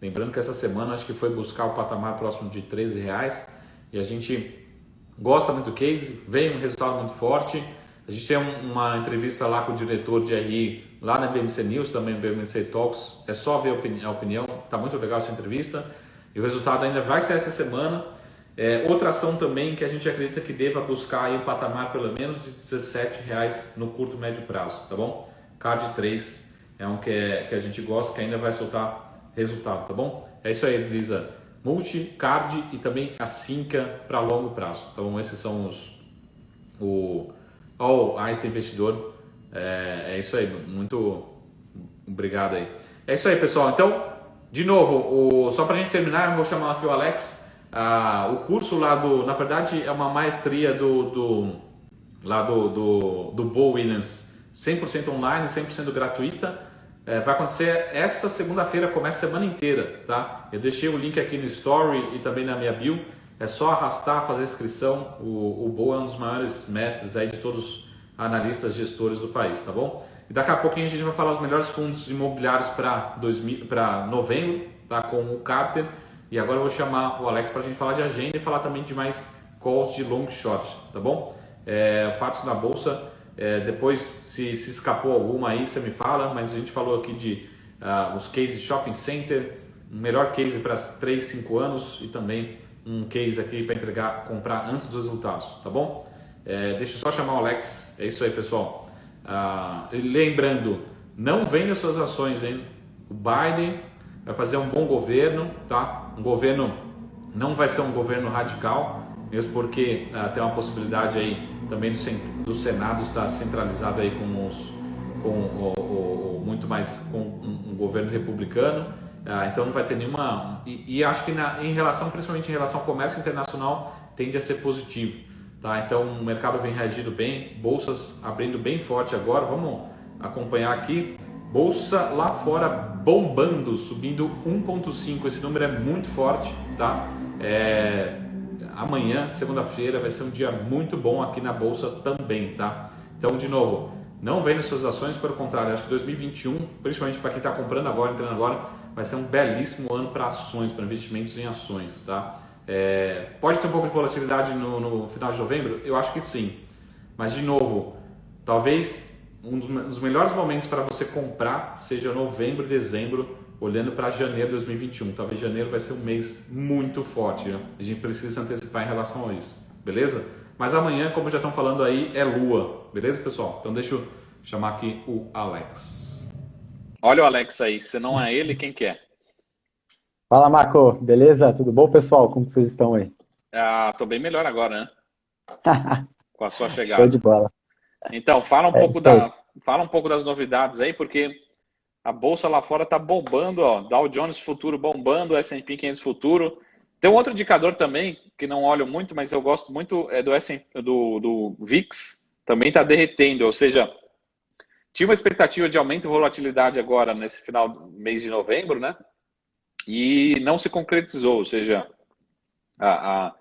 Lembrando que essa semana acho que foi buscar o patamar próximo de R$13 e a gente gosta muito do case, veio um resultado muito forte. A gente tem uma entrevista lá com o diretor de RI lá na BMC News, também no BMC Talks. É só ver a opinião, está muito legal essa entrevista. E o resultado ainda vai ser essa semana. Outra ação também que a gente acredita que deva buscar aí um patamar pelo menos de R$17 no curto e médio prazo, tá bom? CARD 3 é um que a gente gosta, que ainda vai soltar resultado, tá bom? É isso aí, Lisa. Multi, CARD e também a Sinca para longo prazo. Então esses são o Einstein Investidor. É isso aí, muito obrigado aí. É isso aí, pessoal. Então, de novo, só para a gente terminar, eu vou chamar aqui o Alex. O curso lá na verdade é uma maestria do Bo Williams, 100% online, 100% gratuita. Vai acontecer essa segunda-feira, começa a semana inteira, tá? Eu deixei o link aqui no Story e também na minha bio. É só arrastar, fazer a inscrição. O Bo é um dos maiores mestres aí de todos os analistas, gestores do país, tá bom? E daqui a pouquinho a gente vai falar os melhores fundos imobiliários para novembro, tá? Com o Carter. E agora eu vou chamar o Alex para a gente falar de agenda e falar também de mais calls de long short, tá bom? Fatos na bolsa. Depois, se escapou alguma aí, você me fala, mas a gente falou aqui de os cases shopping center, um melhor case para 3, 5 anos e também um case aqui para comprar antes dos resultados, tá bom? Deixa eu só chamar o Alex, é isso aí, pessoal. Lembrando, não venda suas ações, hein? O Biden vai fazer um bom governo, tá? Um governo, não vai ser um governo radical, mesmo porque tem uma possibilidade aí também do Senado estar centralizado aí muito mais com um governo republicano, então não vai ter nenhuma, e acho que principalmente em relação ao comércio internacional, tende a ser positivo, tá? Então o mercado vem reagindo bem, bolsas abrindo bem forte agora, vamos acompanhar aqui, bolsa lá fora bombando, subindo 1,5, esse número é muito forte, tá? Amanhã, segunda-feira, vai ser um dia muito bom aqui na bolsa também, tá? Então, de novo, não vende suas ações, pelo contrário, acho que 2021, principalmente para quem está comprando agora, entrando agora, vai ser um belíssimo ano para ações, para investimentos em ações, tá? Pode ter um pouco de volatilidade no final de novembro? Eu acho que sim, mas de novo, talvez um dos melhores momentos para você comprar seja novembro e dezembro, olhando para janeiro de 2021. Talvez janeiro vai ser um mês muito forte, né? A gente precisa se antecipar em relação a isso, beleza? Mas amanhã, como já estão falando aí, é lua, beleza, pessoal? Então deixa eu chamar aqui o Alex. Olha o Alex aí, se não é ele, quem que é? Fala, Marco, beleza? Tudo bom, pessoal? Como vocês estão aí? Tô bem melhor agora, né? Com a sua chegada. Show de bola. Então, fala um pouco das novidades aí, porque a bolsa lá fora está bombando, ó, Dow Jones Futuro bombando, S&P 500 Futuro. Tem um outro indicador também, que não olho muito, mas eu gosto muito, do VIX, também está derretendo, ou seja, tinha uma expectativa de aumento e volatilidade agora nesse final do mês de novembro, né? E não se concretizou, ou seja, a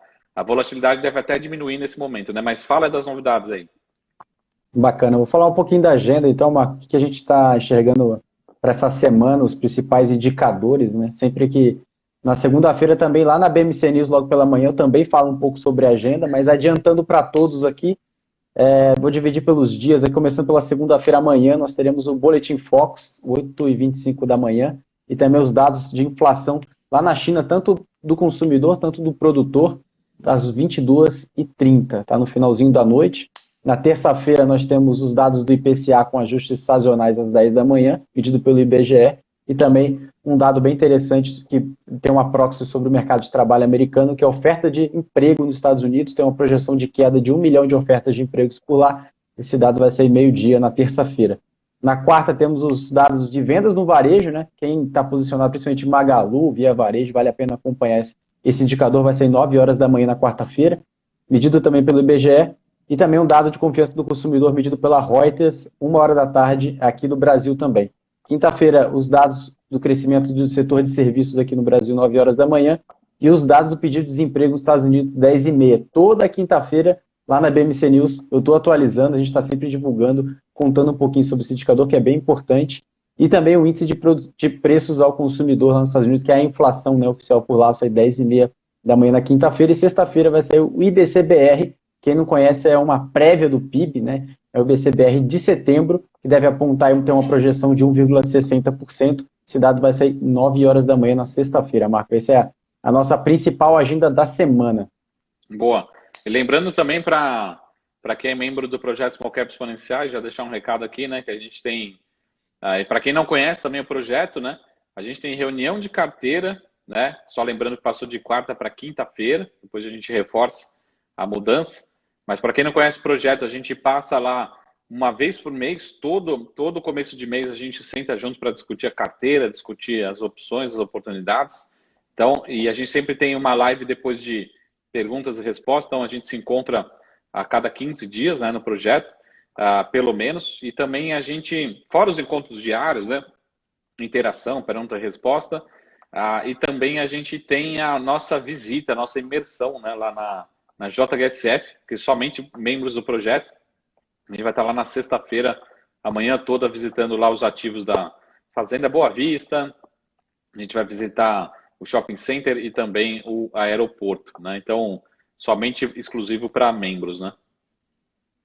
volatilidade deve até diminuir nesse momento, né? Mas fala das novidades aí. Bacana, vou falar um pouquinho da agenda, então, Marco, o que a gente está enxergando para essa semana, os principais indicadores, né? Sempre que na segunda-feira também, lá na BMC News, logo pela manhã, eu também falo um pouco sobre a agenda, mas adiantando para todos aqui, vou dividir pelos dias, aí, começando pela segunda-feira amanhã, nós teremos o Boletim Focus, 8h25 da manhã, e também os dados de inflação lá na China, tanto do consumidor, tanto do produtor, às 22h30, tá no finalzinho da noite. Na terça-feira nós temos os dados do IPCA com ajustes sazonais às 10 da manhã, pedido pelo IBGE, e também um dado bem interessante que tem uma proxy sobre o mercado de trabalho americano, que é a oferta de emprego nos Estados Unidos, tem uma projeção de queda de 1 milhão de ofertas de empregos por lá, esse dado vai sair meio-dia na terça-feira. Na quarta temos os dados de vendas no varejo, né? Quem está posicionado principalmente Magalu, Via Varejo, vale a pena acompanhar esse indicador, vai sair 9 horas da manhã na quarta-feira, medido também pelo IBGE, e também um dado de confiança do consumidor medido pela Reuters, 1 hora da tarde, aqui no Brasil também. Quinta-feira, os dados do crescimento do setor de serviços aqui no Brasil, 9 horas da manhã, e os dados do pedido de desemprego nos Estados Unidos, 10h30. Toda quinta-feira lá na BMC News eu estou atualizando, a gente está sempre divulgando, contando um pouquinho sobre esse indicador que é bem importante. E também o índice de preços ao consumidor lá nos Estados Unidos, que é a inflação, né, oficial por lá, sai 10h30 da manhã na quinta-feira, e sexta-feira vai sair o IBC-BR, quem não conhece é uma prévia do PIB, né, é o IBC-BR de setembro, que deve apontar e ter uma projeção de 1,60%, esse dado vai sair 9 horas da manhã na sexta-feira, Marco, essa é a nossa principal agenda da semana. Boa. E lembrando também para quem é membro do projeto Small Cap Exponenciais, já deixar um recado aqui, né, que a gente tem, e para quem não conhece também o projeto, né, a gente tem reunião de carteira, né, só lembrando que passou de quarta para quinta-feira, depois a gente reforça a mudança, mas para quem não conhece o projeto, a gente passa lá uma vez por mês, todo começo de mês a gente senta junto para discutir a carteira, discutir as opções, as oportunidades. Então, e a gente sempre tem uma live depois de perguntas e respostas, então a gente se encontra a cada 15 dias, né, no projeto, pelo menos, e também a gente, fora os encontros diários, né, interação, pergunta e resposta, e também a gente tem a nossa visita, a nossa imersão, né, lá na JHSF, que somente membros do projeto, a gente vai estar lá na sexta-feira, a manhã toda, visitando lá os ativos da Fazenda Boa Vista, a gente vai visitar o shopping center e também o aeroporto, né? Então, somente exclusivo para membros, né?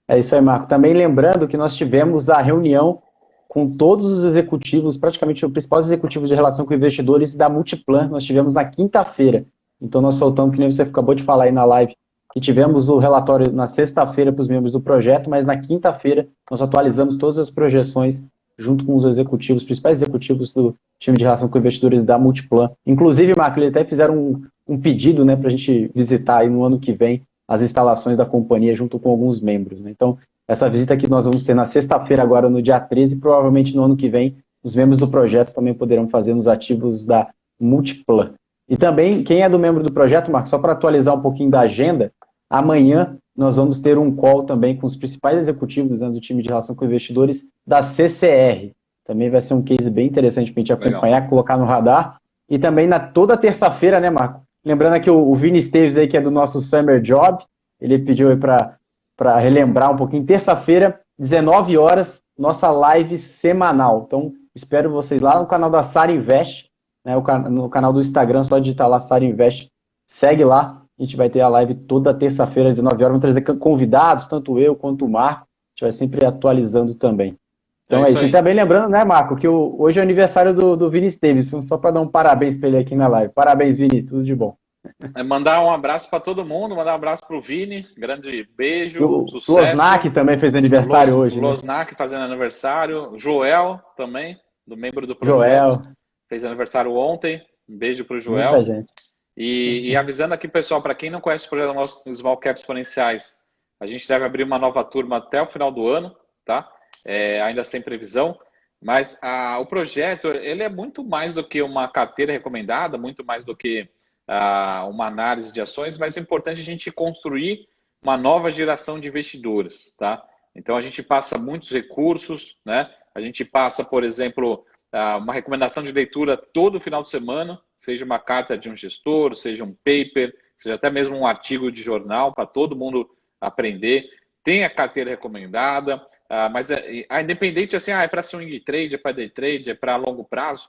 É isso aí, Marco. Também lembrando que nós tivemos a reunião com todos os executivos, praticamente os principais executivos de relação com investidores da Multiplan, nós tivemos na quinta-feira. Então, nós soltamos, que nem você acabou de falar aí na live, que tivemos o relatório na sexta-feira para os membros do projeto, mas na quinta-feira nós atualizamos todas as projeções junto com os executivos, principais executivos do time de relação com investidores da Multiplan. Inclusive, Marco, eles até fizeram um pedido, né, para a gente visitar aí no ano que vem as instalações da companhia junto com alguns membros, né? Então, essa visita que nós vamos ter na sexta-feira, agora no dia 13, provavelmente no ano que vem, os membros do projeto também poderão fazer nos ativos da Multiplan. E também, quem é do membro do projeto, Marco, só para atualizar um pouquinho da agenda, amanhã nós vamos ter um call também com os principais executivos, né, do time de relação com investidores da CCR. Também vai ser um case bem interessante para a gente acompanhar, legal, colocar no radar. E também toda terça-feira, né, Marco? Lembrando aqui o Vini Esteves aí, que é do nosso Summer Job, ele pediu aí para relembrar um pouquinho. Terça-feira, 19 horas, nossa live semanal. Então, espero vocês lá no canal da Sara Invest, né, no canal do Instagram, só digitar lá Sara Invest, segue lá, a gente vai ter a live toda terça-feira às 19 horas, vamos trazer convidados, tanto eu quanto o Marco, a gente vai sempre atualizando também. Então é isso. E também lembrando, né, Marco, que hoje é o aniversário do Vini Esteves, só para dar um parabéns para ele aqui na live. Parabéns, Vini, tudo de bom. Mandar um abraço para todo mundo, mandar um abraço para o Vini, grande beijo, sucesso. O Losnak também fez aniversário hoje. O Losnak, né, fazendo aniversário, Joel também, do membro do projeto. Joel. Fez aniversário ontem, um beijo para o Joel. Muita gente. E avisando aqui, pessoal, para quem não conhece o projeto nosso Small Cap Exponenciais, a gente deve abrir uma nova turma até o final do ano, tá? Ainda sem previsão, mas o projeto, ele é muito mais do que uma carteira recomendada, muito mais do que uma análise de ações, mas é importante a gente construir uma nova geração de investidores, tá? Então, a gente passa muitos recursos, né? A gente passa, por exemplo, uma recomendação de leitura todo final de semana, seja uma carta de um gestor, seja um paper, seja até mesmo um artigo de jornal para todo mundo aprender. Tem a carteira recomendada, mas independente assim, é para swing trade, é para day trade, é para longo prazo,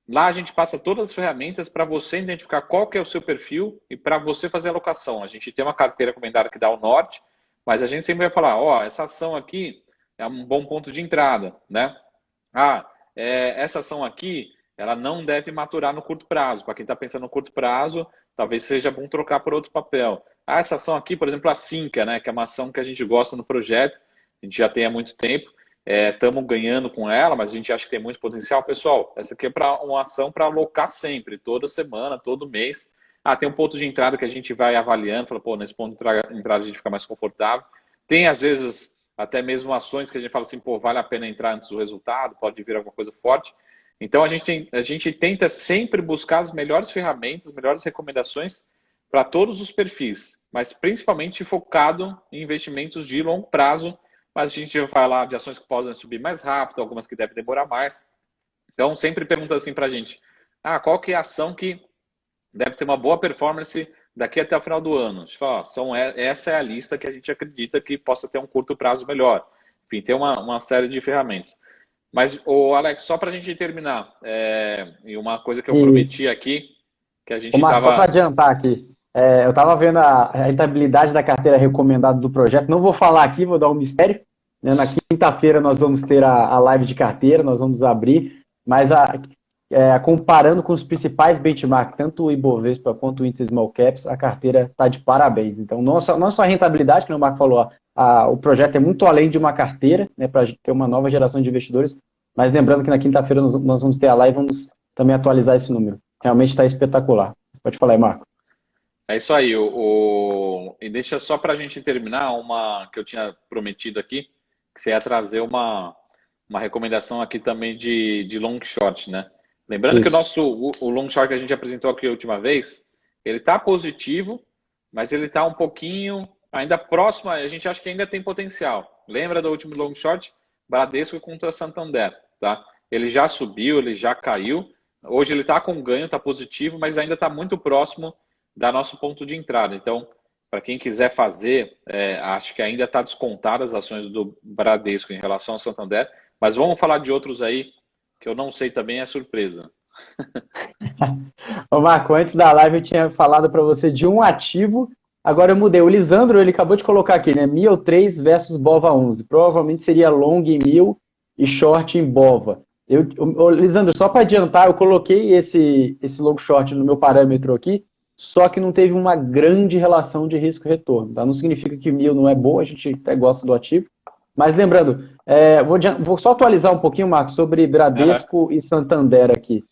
lá a gente passa todas as ferramentas para você identificar qual que é o seu perfil e para você fazer a alocação. A gente tem uma carteira recomendada que dá o norte, mas a gente sempre vai falar, essa ação aqui é um bom ponto de entrada, né? Essa ação aqui, ela não deve maturar no curto prazo. Para quem está pensando no curto prazo, talvez seja bom trocar por outro papel. Essa ação aqui, por exemplo, a Cinca, né, que é uma ação que a gente gosta no projeto, a gente já tem há muito tempo, estamos ganhando com ela, mas a gente acha que tem muito potencial. Pessoal, essa aqui é uma ação para alocar sempre, toda semana, todo mês. Tem um ponto de entrada que a gente vai avaliando, fala, nesse ponto de entrada a gente fica mais confortável. Tem, às vezes, até mesmo ações que a gente fala assim, vale a pena entrar antes do resultado, pode vir alguma coisa forte. Então, a gente tenta sempre buscar as melhores ferramentas, as melhores recomendações para todos os perfis, mas principalmente focado em investimentos de longo prazo, mas a gente vai falar de ações que podem subir mais rápido, algumas que devem demorar mais. Então, sempre pergunta assim para a gente, qual que é a ação que deve ter uma boa performance daqui até o final do ano. A gente fala, ó, essa é a lista que a gente acredita que possa ter um curto prazo melhor. Enfim, tem uma série de ferramentas. Mas, Alex, só para a gente terminar, e uma coisa que eu E, prometi aqui, que a gente ô Marcos, só para estava... adiantar aqui, eu estava vendo a rentabilidade da carteira recomendada do projeto. Não vou falar aqui, vou dar um mistério. Né? Na quinta-feira nós vamos ter a live de carteira, nós vamos abrir, mas comparando com os principais benchmarks, tanto o Ibovespa quanto o índice Small Caps, a carteira está de parabéns. Então, não só a rentabilidade, que o Marco falou, o projeto é muito além de uma carteira, né, para ter uma nova geração de investidores, mas lembrando que na quinta-feira nós vamos ter a live e vamos também atualizar esse número. Realmente está espetacular. Pode falar aí, Marco. É isso aí. E deixa só para a gente terminar uma que eu tinha prometido aqui, que você ia trazer uma recomendação aqui também de long short, né? Lembrando que o long short que a gente apresentou aqui a última vez, ele está positivo, mas ele está um pouquinho ainda próximo, a gente acha que ainda tem potencial. Lembra do último long short? Bradesco contra Santander, tá? Ele já subiu, ele já caiu. Hoje ele está com ganho, está positivo, mas ainda está muito próximo da nosso ponto de entrada. Então, para quem quiser fazer, acho que ainda está descontado as ações do Bradesco em relação ao Santander, mas vamos falar de outros aí que eu não sei também, é surpresa. Ô Marco, antes da live eu tinha falado para você de um ativo, agora eu mudei. O Lisandro, ele acabou de colocar aqui, né? MIL 3 versus BOVA 11. Provavelmente seria long em MIL e short em BOVA. Lisandro, só para adiantar, eu coloquei esse long short no meu parâmetro aqui, só que não teve uma grande relação de risco-retorno. Tá? Não significa que MIL não é boa, a gente até gosta do ativo. Mas lembrando, vou só atualizar um pouquinho, Marcos, sobre Bradesco e Santander aqui.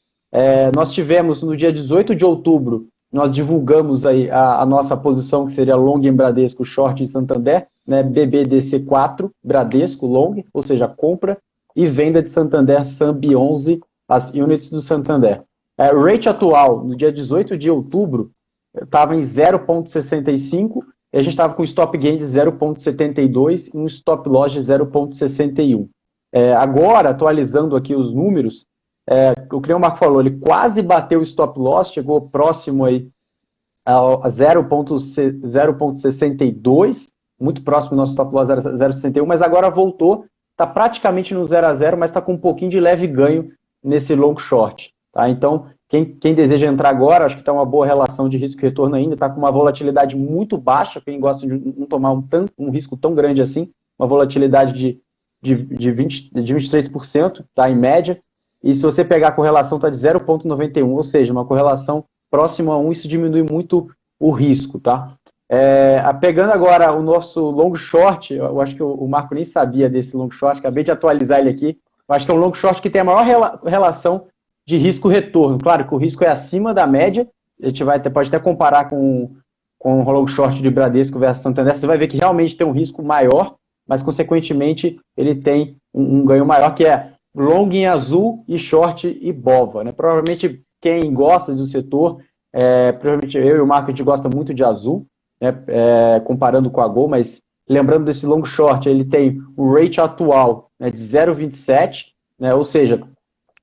Nós tivemos, no dia 18 de outubro, nós divulgamos aí a nossa posição, que seria long em Bradesco, short em Santander, né, BBDC4, Bradesco, long, ou seja, compra e venda de Santander, SAMB 11, as units do Santander. O rate atual, no dia 18 de outubro, estava em 0,65, e a gente estava com stop gain de 0,72 e um stop loss de 0,61. Agora, atualizando aqui os números, o que o Marco falou, ele quase bateu o stop loss, chegou próximo aí a 0,62, muito próximo do nosso stop loss 0,61, mas agora voltou, está praticamente no 0 a 0, mas está com um pouquinho de leve ganho nesse long short. Tá? Então, quem deseja entrar agora, acho que está uma boa relação de risco e retorno ainda, está com uma volatilidade muito baixa, quem gosta de não tomar um risco tão grande assim, uma volatilidade de 23%, tá, em média, e se você pegar a correlação está de 0,91, ou seja, uma correlação próxima a 1, isso diminui muito o risco. Tá? Pegando agora o nosso long short, eu acho que o Marco nem sabia desse long short, acabei de atualizar ele aqui, eu acho que é um long short que tem a maior relação de risco-retorno. Claro que o risco é acima da média, a gente pode até comparar com o long short de Bradesco versus Santander, você vai ver que realmente tem um risco maior, mas consequentemente ele tem um ganho maior, que é long em azul e short e BOVA. Né? Provavelmente quem gosta do setor, provavelmente eu e o Marco, a gente gosta muito de azul, né? Comparando com a Gol, mas lembrando desse long short, ele tem o rate atual, né, de 0,27, né? Ou seja,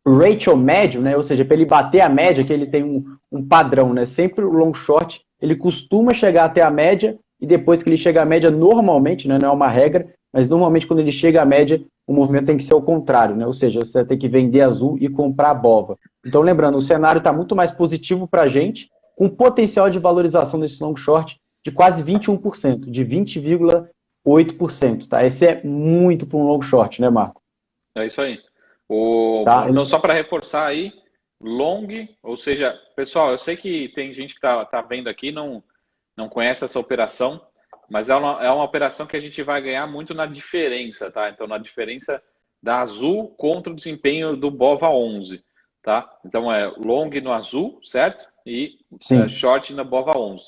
o ratio médio, né, ou seja, para ele bater a média, que ele tem um padrão, né, sempre o long short, ele costuma chegar até a média, e depois que ele chega à média, normalmente, né, não é uma regra, mas normalmente quando ele chega à média, o movimento tem que ser o contrário, né, ou seja, você tem que vender azul e comprar BOVA. Então, lembrando, o cenário está muito mais positivo para a gente, com potencial de valorização desse long short de quase 21%, de 20,8%. Tá? Esse é muito para um long short, né, Marco? É isso aí. Tá? Então, só para reforçar aí, long, ou seja, pessoal, eu sei que tem gente que tá vendo aqui e não conhece essa operação, mas é uma operação que a gente vai ganhar muito na diferença, tá? Então, na diferença da azul contra o desempenho do BOVA 11, tá? Então, é long no azul, certo? E short na BOVA 11.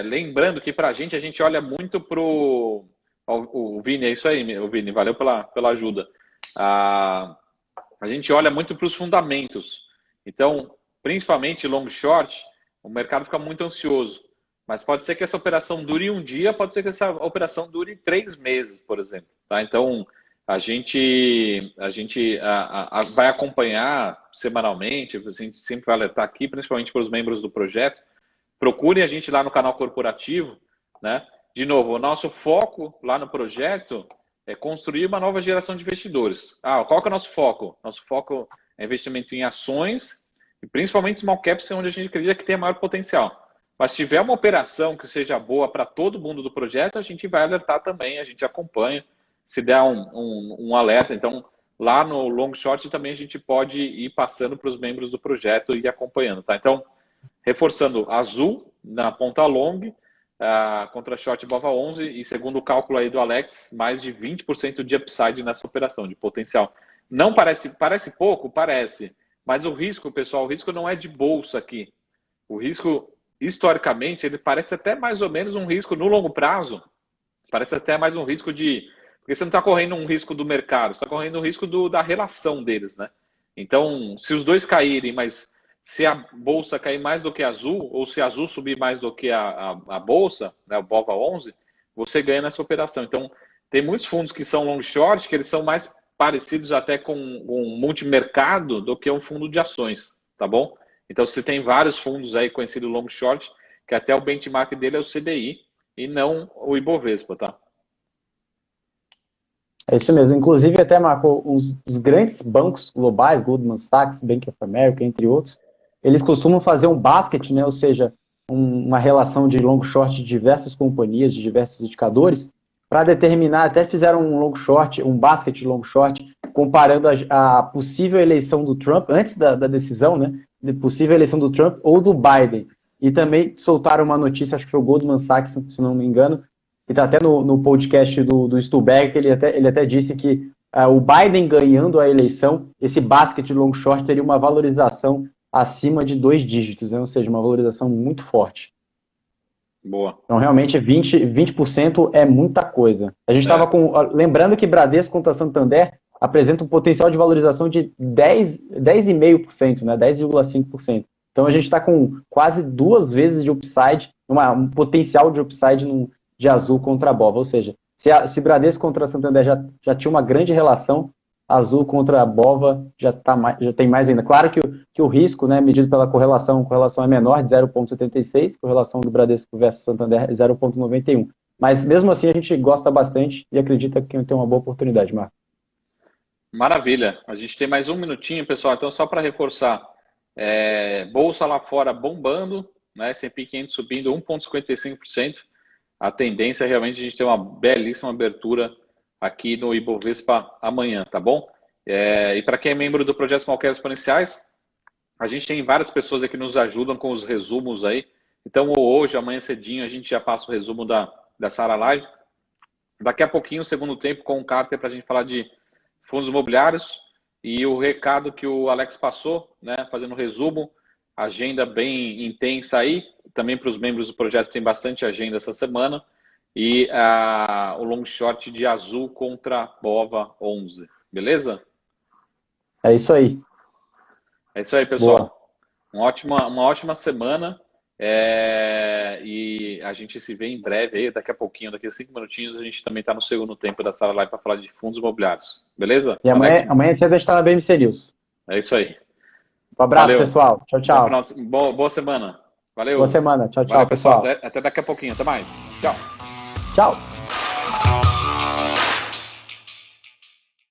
Lembrando que para a gente olha muito pro... O Vini, é isso aí, o Vini, valeu pela ajuda. A gente olha muito para os fundamentos. Então, principalmente long short, o mercado fica muito ansioso. Mas pode ser que essa operação dure um dia, pode ser que essa operação dure 3 meses, por exemplo. Tá? Então, a gente vai acompanhar semanalmente, a gente sempre vai alertar aqui, principalmente para os membros do projeto, procurem a gente lá no canal corporativo, né? De novo, o nosso foco lá no projeto é construir uma nova geração de investidores. Qual que é o nosso foco? Nosso foco é investimento em ações, e principalmente small caps, onde a gente acredita que tem maior potencial. Mas se tiver uma operação que seja boa para todo mundo do projeto, a gente vai alertar também, a gente acompanha, se der um alerta. Então, lá no long short também a gente pode ir passando para os membros do projeto e ir acompanhando, tá? Então, reforçando, azul na ponta long, contra short Bova 11, e segundo o cálculo aí do Alex, mais de 20% de upside nessa operação, de potencial. Não parece pouco? Parece. Mas o risco, pessoal, o risco não é de bolsa aqui. O risco, historicamente, ele parece até mais ou menos um risco no longo prazo. Parece até mais um risco de... Porque você não está correndo um risco do mercado, você está correndo um risco da relação deles, né? Então, se os dois caírem, mas se a bolsa cair mais do que a azul, ou se a azul subir mais do que a bolsa, né, o BOVA 11, você ganha nessa operação. Então, tem muitos fundos que são long short, que eles são mais parecidos até com um multimercado do que um fundo de ações, tá bom? Então, você tem vários fundos aí conhecidos long short, que até o benchmark dele é o CDI e não o Ibovespa, tá? É isso mesmo. Inclusive, até, Marco, os grandes bancos globais, Goldman Sachs, Bank of America, entre outros, eles costumam fazer um basket, né? Ou seja, uma relação de long short de diversas companhias, de diversos indicadores, para determinar, até fizeram um long short, um basket long short, comparando a possível eleição do Trump, antes da decisão, né? De possível eleição do Trump ou do Biden. E também soltaram uma notícia, acho que foi o Goldman Sachs, se não me engano, que está até no podcast do Stuberg, que ele até disse que o Biden ganhando a eleição, esse basket long short teria uma valorização acima de 2 dígitos, né? Ou seja, uma valorização muito forte. Boa. Então, realmente, 20% é muita coisa. A gente estava lembrando que Bradesco contra Santander apresenta um potencial de valorização de 10,5%, né? 10,5%. Então, a gente está com quase 2 vezes de upside, um potencial de upside de azul contra a BOVA. Ou seja, se Bradesco contra Santander já tinha uma grande relação, azul contra a BOVA já tem mais ainda. Claro que o risco, né, medido pela correlação é menor, de 0,76, correlação do Bradesco versus Santander é 0,91. Mas mesmo assim a gente gosta bastante e acredita que tem uma boa oportunidade, Marco. Maravilha. A gente tem mais um minutinho, pessoal. Então, só para reforçar, bolsa lá fora bombando, né, S&P 500 subindo 1,55%. A tendência é realmente a gente ter uma belíssima abertura aqui no Ibovespa amanhã, tá bom? E para quem é membro do Projeto Small Caps Exponenciais, a gente tem várias pessoas aqui que nos ajudam com os resumos aí. Então, hoje, amanhã cedinho, a gente já passa o resumo da Sara Live. Daqui a pouquinho, o segundo tempo, com o Carter, para a gente falar de fundos imobiliários. E o recado que o Alex passou, né, fazendo o resumo, agenda bem intensa aí. Também para os membros do projeto tem bastante agenda essa semana. E o long short de azul contra BOVA 11. Beleza? É isso aí. É isso aí, pessoal. Boa. Uma ótima semana. E a gente se vê em breve aí, daqui a pouquinho, daqui a 5 minutinhos, a gente também está no segundo tempo da Sara Live para falar de fundos imobiliários. Beleza? E amanhã cedo a gente está na BMC News. É isso aí. Um abraço, valeu, pessoal. Tchau, tchau. Boa semana. Valeu. Boa semana. Tchau, valeu, pessoal. Até daqui a pouquinho. Até mais. Tchau. Tchau.